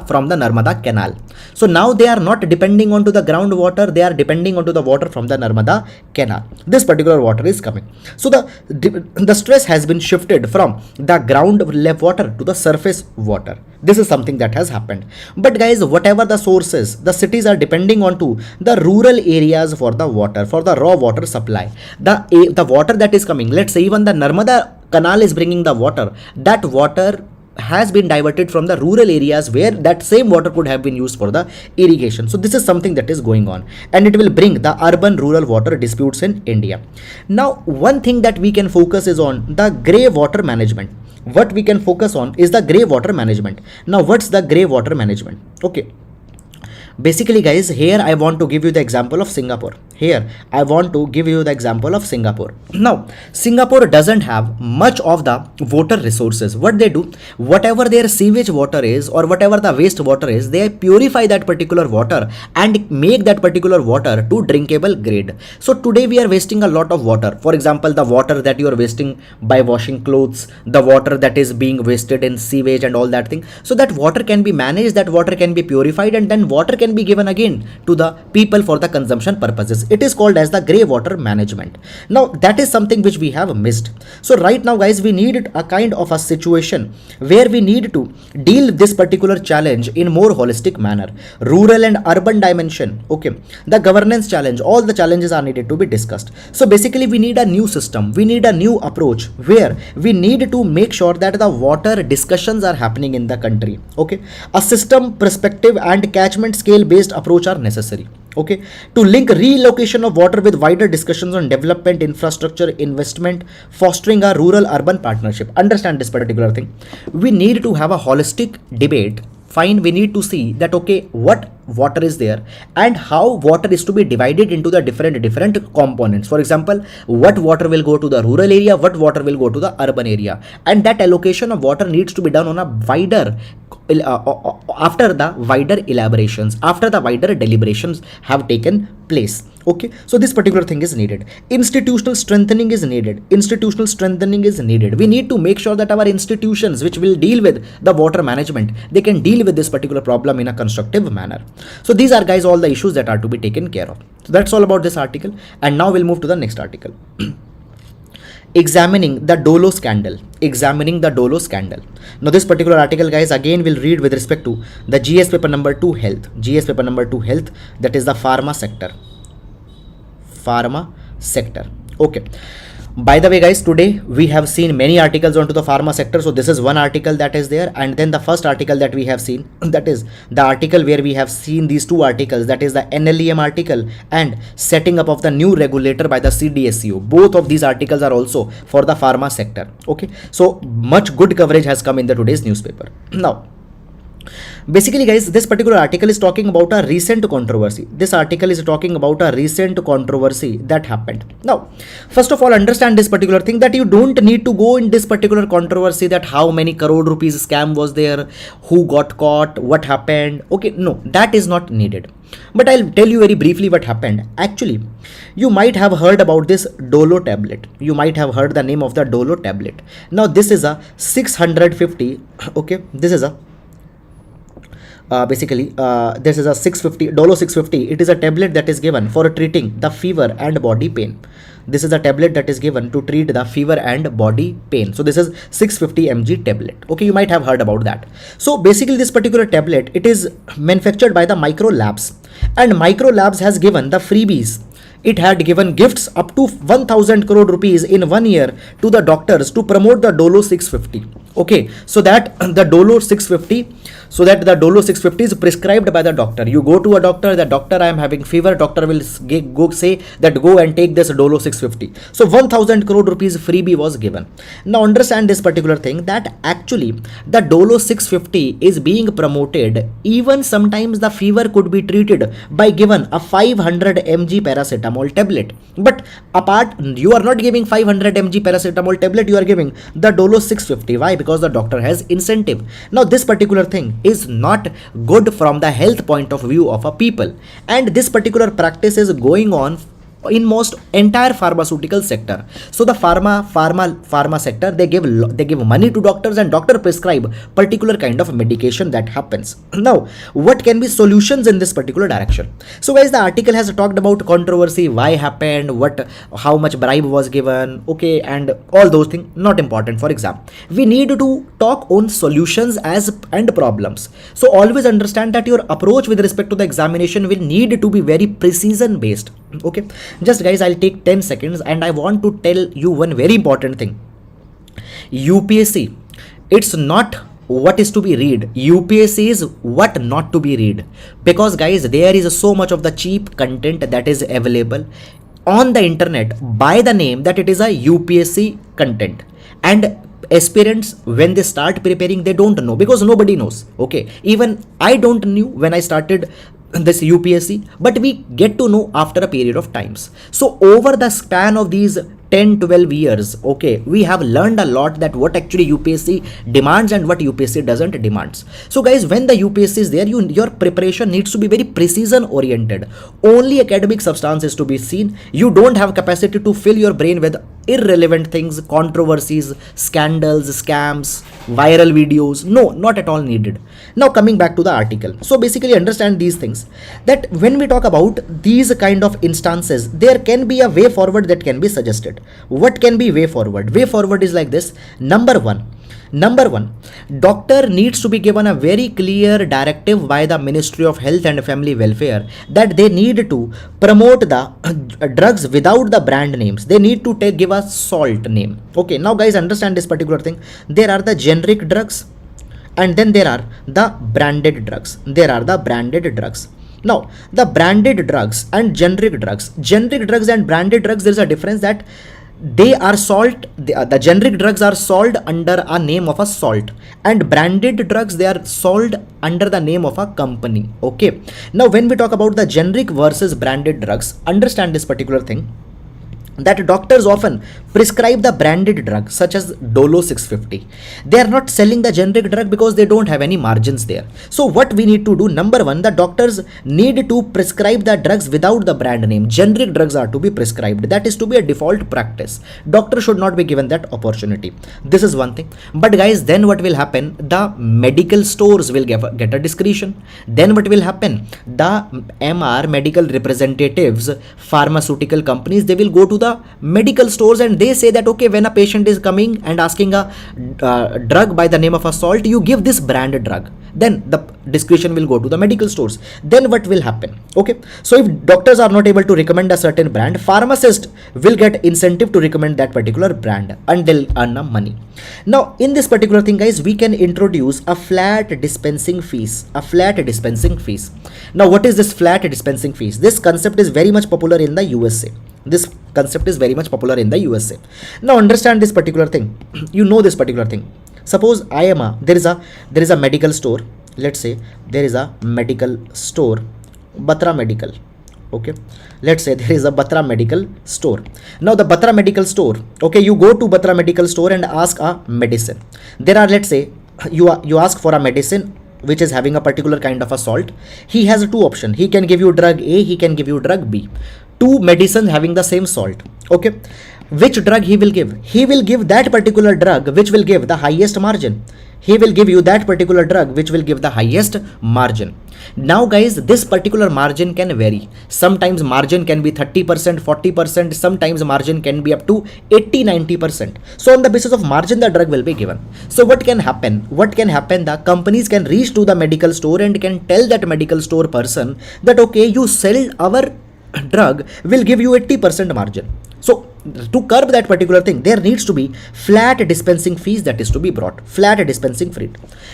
S1: from the Narmada canal. So now they are not depending onto the groundwater, they are depending onto the water from the Narmada canal. This particular water is coming. So the stress has been shifted from the ground level water to the surface water. This is something that has happened. But guys, whatever the sources, the cities are depending onto the rural areas for the water, for the raw water supply. The water that is coming, let's say even the Narmada canal is bringing the water, that water has been diverted from the rural areas where that same water could have been used for the irrigation. So this is something that is going on, and it will bring the urban rural water disputes in India. Now one thing that we can focus is on the grey water management. What we can focus on is the grey water management. Now what's the grey water management? Okay, basically guys, here I want to give you the example of Singapore. Here I want to give you the example of Singapore. Now Singapore doesn't have much of the water resources. What they do, whatever their sewage water is or whatever the waste water is, they purify that particular water and make that particular water to drinkable grade. So today we are wasting a lot of water. For example, the water that you are wasting by washing clothes, the water that is being wasted in sewage and all that thing. So that water can be managed, that water can be purified, and then water can be given again to the people for the consumption purposes. It is called as the grey water management. Now that is something which we have missed. So right now guys, we need a kind of a situation where we need to deal with this particular challenge in more holistic manner. Rural and urban dimension, okay, the governance challenge, all the challenges are needed to be discussed. So basically we need a new system, we need a new approach where we need to make sure that the water discussions are happening in the country. Okay, a system perspective and catchment scale based approach are necessary. Okay, to link relocation of water with wider discussions on development, infrastructure, investment, fostering a rural urban partnership. Understand this particular thing. We need to have a holistic debate. Fine, we need to see that, okay, what water is there and how water is to be divided into the different components. For example, what water will go to the rural area, what water will go to the urban area, and that allocation of water needs to be done on a wider after the wider elaborations, after the wider deliberations have taken place. Okay, so this particular thing is needed. Institutional strengthening is needed. Institutional strengthening is needed. We need to make sure that our institutions which will deal with the water management, they can deal with this particular problem in a constructive manner. So these are guys all the issues that are to be taken care of. So that's all about this article, and now we'll move to the next article. Examining the Dolo scandal. Examining the Dolo scandal. Now this particular article guys again will read with respect to the GS paper number 2 health. GS paper number 2 health, that is the pharma sector. Pharma sector. Okay. By the way guys, today we have seen many articles onto the pharma sector. So this is one article that is there, and then the first article that we have seen, that is the article where we have seen these two articles, that is the NLEM article and setting up of the new regulator by the CDSCO. Both of these articles are also for the pharma sector. Okay, so much good coverage has come in the today's newspaper. Now Basically guys, this particular article is talking about a recent controversy. This article is talking about a recent controversy that happened. Now, first of all, understand this particular thing, that you don't need to go in this particular controversy, that how many crore rupees scam was there, who got caught, what happened. Okay, no, that is not needed. But I'll tell you very briefly what happened. Actually, you might have heard about this Dolo tablet. You might have heard the name of the Dolo tablet. Now this is a 650. Okay, this is a this is a 650 Dolo 650. It is a tablet that is given for treating the fever and body pain. This is a tablet that is given to treat the fever and body pain. So this is 650 mg tablet. Okay, you might have heard about that. So basically this particular tablet, it is manufactured by the Micro Labs, and Micro Labs has given the freebies. It had given gifts up to 1000 crore rupees in 1 year to the doctors to promote the Dolo 650. Okay, so that the Dolo 650, so that the Dolo 650 is prescribed by the doctor. You go to a doctor, the doctor, I am having fever, doctor will go say that go and take this Dolo 650. So 1000 crore rupees freebie was given. Now understand this particular thing, that actually the Dolo 650 is being promoted. Even sometimes the fever could be treated by given a 500 mg paracetamol tablet. But apart, you are not giving 500 mg paracetamol tablet, you are giving the Dolo 650. Why? Because the doctor has incentive. Now this particular thing is not good from the health point of view of a people, and this particular practice is going on in most entire pharmaceutical sector. So the pharma sector, they give money to doctors, and doctor prescribe particular kind of medication that happens. Now what can be solutions in this particular direction? So guys, the article has talked about controversy, why happened, how much bribe was given, okay, and all those things, not important for exam. We need to talk on solutions and problems. So always understand that your approach with respect to the examination will need to be very precision based. Okay, just guys, I'll take 10 seconds and I want to tell you one very important thing. UPSC, it's not what is to be read. UPSC is what not to be read, because guys, there is so much of the cheap content that is available on the internet by the name that it is a UPSC content, and aspirants, when they start preparing, they don't know, because nobody knows. Okay, even I don't knew when I started this UPSC, but we get to know after a period of times. So over the span of these 10-12 years, okay, we have learned a lot that what actually UPSC demands and what UPSC doesn't demands. So guys, when the UPSC is there, your preparation needs to be very precision oriented. Only academic substance is to be seen. You don't have capacity to fill your brain with irrelevant things, controversies, scandals, scams, viral videos. No, not at all needed. Now coming back to the article. So basically understand these things, that when we talk about these kind of instances, there can be a way forward that can be suggested. What can be way forward? Way forward is like this. Number one, doctor needs to be given a very clear directive by the Ministry of Health and Family Welfare that they need to promote the drugs without the brand names. They need to give a salt name. Okay, now guys, understand this particular thing. There are the generic drugs, and then there are the branded drugs. Now the branded drugs and generic drugs and branded drugs, there is a difference, that they are sold, the generic drugs are sold under a name of a salt, and branded drugs, they are sold under the name of a company. Okay, now when we talk about the generic versus branded drugs, understand this particular thing, that doctors often prescribe the branded drug such as Dolo 650. They are not selling the generic drug because they don't have any margins there. So what we need to do, number one, the doctors need to prescribe the drugs without the brand name. Generic drugs are to be prescribed. That is to be a default practice. Doctor should not be given that opportunity. This is one thing. But guys, then what will happen? The medical stores will get a discretion. Then what will happen? The MR, medical representatives, pharmaceutical companies, they will go to the medical stores and they say that, okay, when a patient is coming and asking a drug by the name of a salt, you give this branded drug. Then the discretion will go to the medical stores. Then what will happen? Okay, so if doctors are not able to recommend a certain brand, pharmacist will get incentive to recommend that particular brand and they'll earn money. Now in this particular thing, guys, we can introduce a flat dispensing fees. Now what is this flat dispensing fees? This concept is very much popular in the USA. Now understand this particular thing. You know this particular thing. Suppose there is a medical store. let's say there is a medical store, Batra Medical. Okay, let's say there is a Batra Medical Store. Now the Batra Medical Store, okay, you go to Batra Medical Store and ask a medicine. There are, let's say you ask for a medicine which is having a particular kind of a salt. He has two options. He can give you drug A, he can give you drug B. Two medicines having the same salt. Okay, which drug he will give? He will give that particular drug which will give the highest margin. He will give you that particular drug which will give the highest margin. Now guys, this particular margin can vary. Sometimes margin can be 30%, 40%, sometimes margin can be up to 80-90%. So on the basis of margin, the drug will be given. So what can happen? The companies can reach to the medical store and can tell that medical store person that okay, you sell our drug, will give you 80% margin. So to curb that particular thing, there needs to be flat dispensing fees that is to be brought. Flat dispensing fee.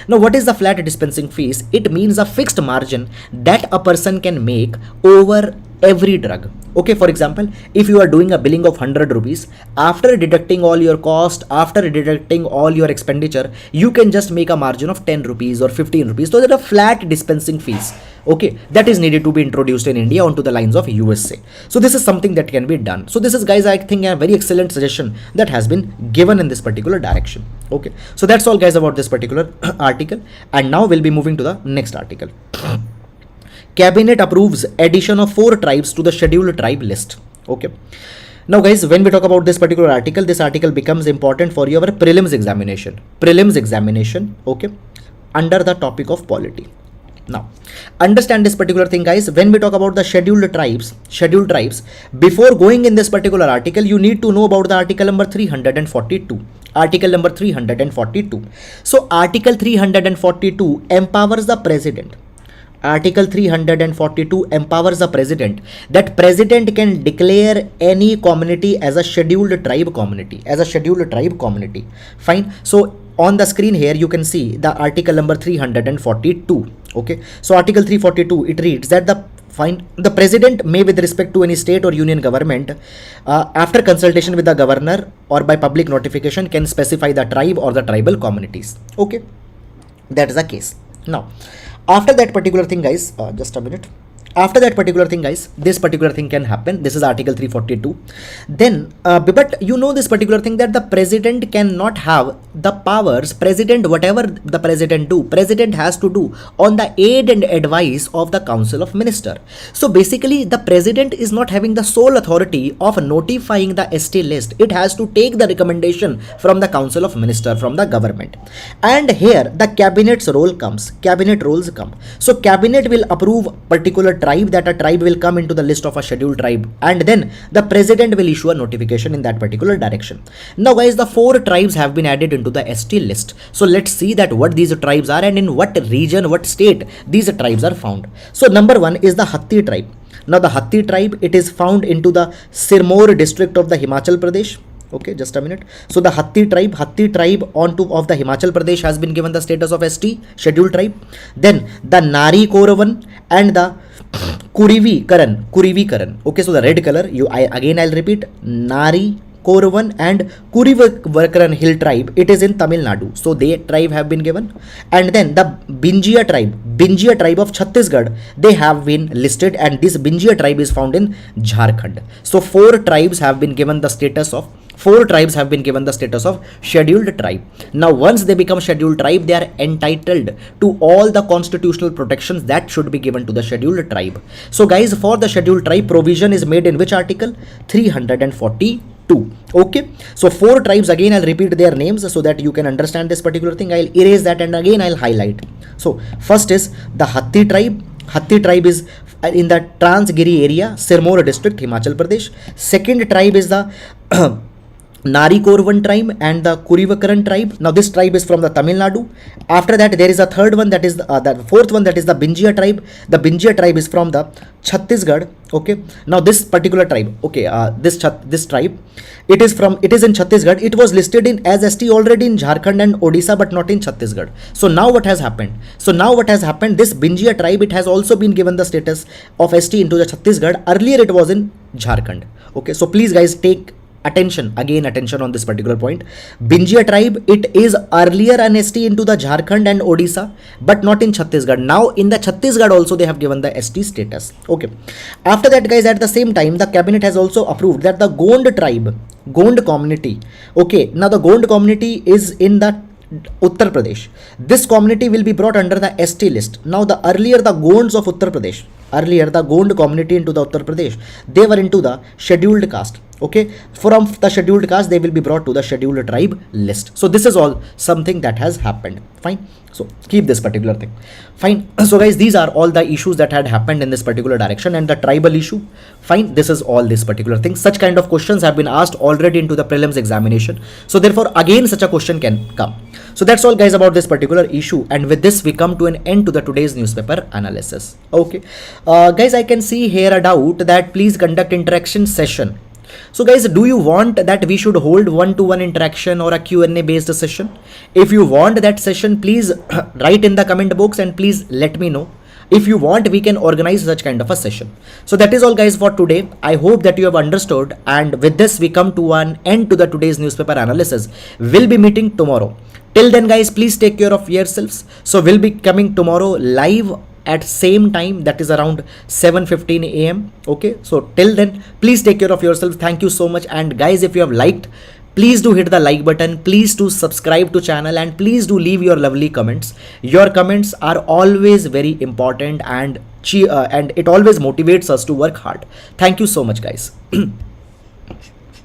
S1: Now what is the flat dispensing fees? It means a fixed margin that a person can make over every drug. Okay, for example, if you are doing a billing of 100 rupees, after deducting all your cost, after deducting all your expenditure, you can just make a margin of 10 rupees or 15 rupees. So there are flat dispensing fees. Okay, that is needed to be introduced in India onto the lines of USA. So this is something that can be done. So this is, guys, I think a very excellent suggestion that has been given in this particular direction. Okay, so that's all, guys, about this particular article. And now we'll be moving to the next article. Cabinet approves addition of 4 tribes to the scheduled tribe list. Okay. Now guys, when we talk about this particular article, this article becomes important for your prelims examination. Okay, under the topic of polity. Now, understand this particular thing, guys. When we talk about the scheduled tribes, before going in this particular article, you need to know about the article number 342. Article number 342. So, article 342 empowers the president. Article 342 empowers the president, that president can declare any community as a scheduled tribe community. Fine. So on the screen here you can see the article number 342. Okay, so article 342, it reads that the president may, with respect to any state or union government, after consultation with the governor or by public notification, can specify the tribe or the tribal communities. Okay, that is the case. Now after that particular thing, guys, just a minute. After that particular thing, guys, this particular thing can happen. This is article 342. Then, but you know this particular thing, that the president cannot have the powers. President, whatever the president do, president has to do on the aid and advice of the council of minister. So basically, the president is not having the sole authority of notifying the ST list. It has to take the recommendation from the council of minister, from the government. And here the cabinet's role comes. Cabinet roles come. So cabinet will approve particular tribe, that a tribe will come into the list of a scheduled tribe, and then the president will issue a notification in that particular direction. Now guys, the 4 tribes have been added into the ST list. So let's see that what these tribes are and in what region, what state these tribes are found. So number 1 is the Hatti tribe. Now the Hatti tribe, it is found into the Sirmaur district of the Himachal Pradesh. Okay, just a minute. So the Hatti tribe of the Himachal Pradesh has been given the status of ST, scheduled tribe. Then the Nari Koravan and the Kurivi Karan. Okay, so the red color, I'll repeat, Nari Koravan and Kurivakaran hill tribe, it is in Tamil Nadu. So they tribe have been given. And then the Binjia tribe of Chhattisgarh, they have been listed, and this Binjia tribe is found in Jharkhand. So 4 tribes have been given the status of scheduled tribe. Now once they become scheduled tribe, they are entitled to all the constitutional protections that should be given to the scheduled tribe. So guys, for the scheduled tribe, provision is made in which article? 342. Okay, so 4 tribes, again I'll repeat their names so that you can understand this particular thing. I'll erase that and again I'll highlight. So first is the Hatti tribe. Hatti tribe is in the Transgiri area, Sirmaur district, Himachal Pradesh. Second tribe is the Nari Koravan tribe and the Kurivakaran tribe. Now this tribe is from the Tamil Nadu. After that there is a third one, that is the fourth one, that is the Binjia tribe. The Binjia tribe is from the Chhattisgarh. Okay, now this particular tribe, okay, this tribe, it is in Chhattisgarh. It was listed in as ST already in Jharkhand and Odisha, but not in Chhattisgarh. So now what has happened? This Binjia tribe, it has also been given the status of ST into the Chhattisgarh. Earlier it was in Jharkhand. Okay, so please guys take attention, again attention on this particular point. Binjia tribe, it is earlier an ST into the Jharkhand and Odisha, but not in Chhattisgarh. Now in the Chhattisgarh also they have given the ST status. Okay. After that, guys, at the same time, the cabinet has also approved that the Gond tribe, Gond community. Okay. Now the Gond community is in the Uttar Pradesh. This community will be brought under the ST list. Now the earlier the Gonds of Uttar Pradesh, earlier the Gond community into the Uttar Pradesh, they were into the scheduled caste. Okay, from the scheduled caste they will be brought to the scheduled tribe list. So this is all something that has happened. Fine. So keep this particular thing. Fine. So guys, these are all the issues that had happened in this particular direction, and the tribal issue. Fine. This is all this particular thing. Such kind of questions have been asked already into the prelims examination. So therefore again such a question can come. So that's all, guys, about this particular issue, and with this we come to an end to the today's newspaper analysis. Okay, guys, I can see here a doubt that please conduct interaction session. So guys, do you want that we should hold one-to-one interaction or a Q&A based session? If you want that session, please write in the comment box and please let me know. If you want, we can organize such kind of a session. So that is all, guys, for today. I hope that you have understood, and with this we come to an end to the today's newspaper analysis. We'll be meeting tomorrow. Till then, guys, please take care of yourselves. So we'll be coming tomorrow live at same time, that is around 7:15 a.m. Okay, so till then, please take care of yourselves. Thank you so much. And guys, if you have liked, please do hit the like button, please do subscribe to channel, and please do leave your lovely comments. Your comments are always very important, and it always motivates us to work hard. Thank you so much, guys.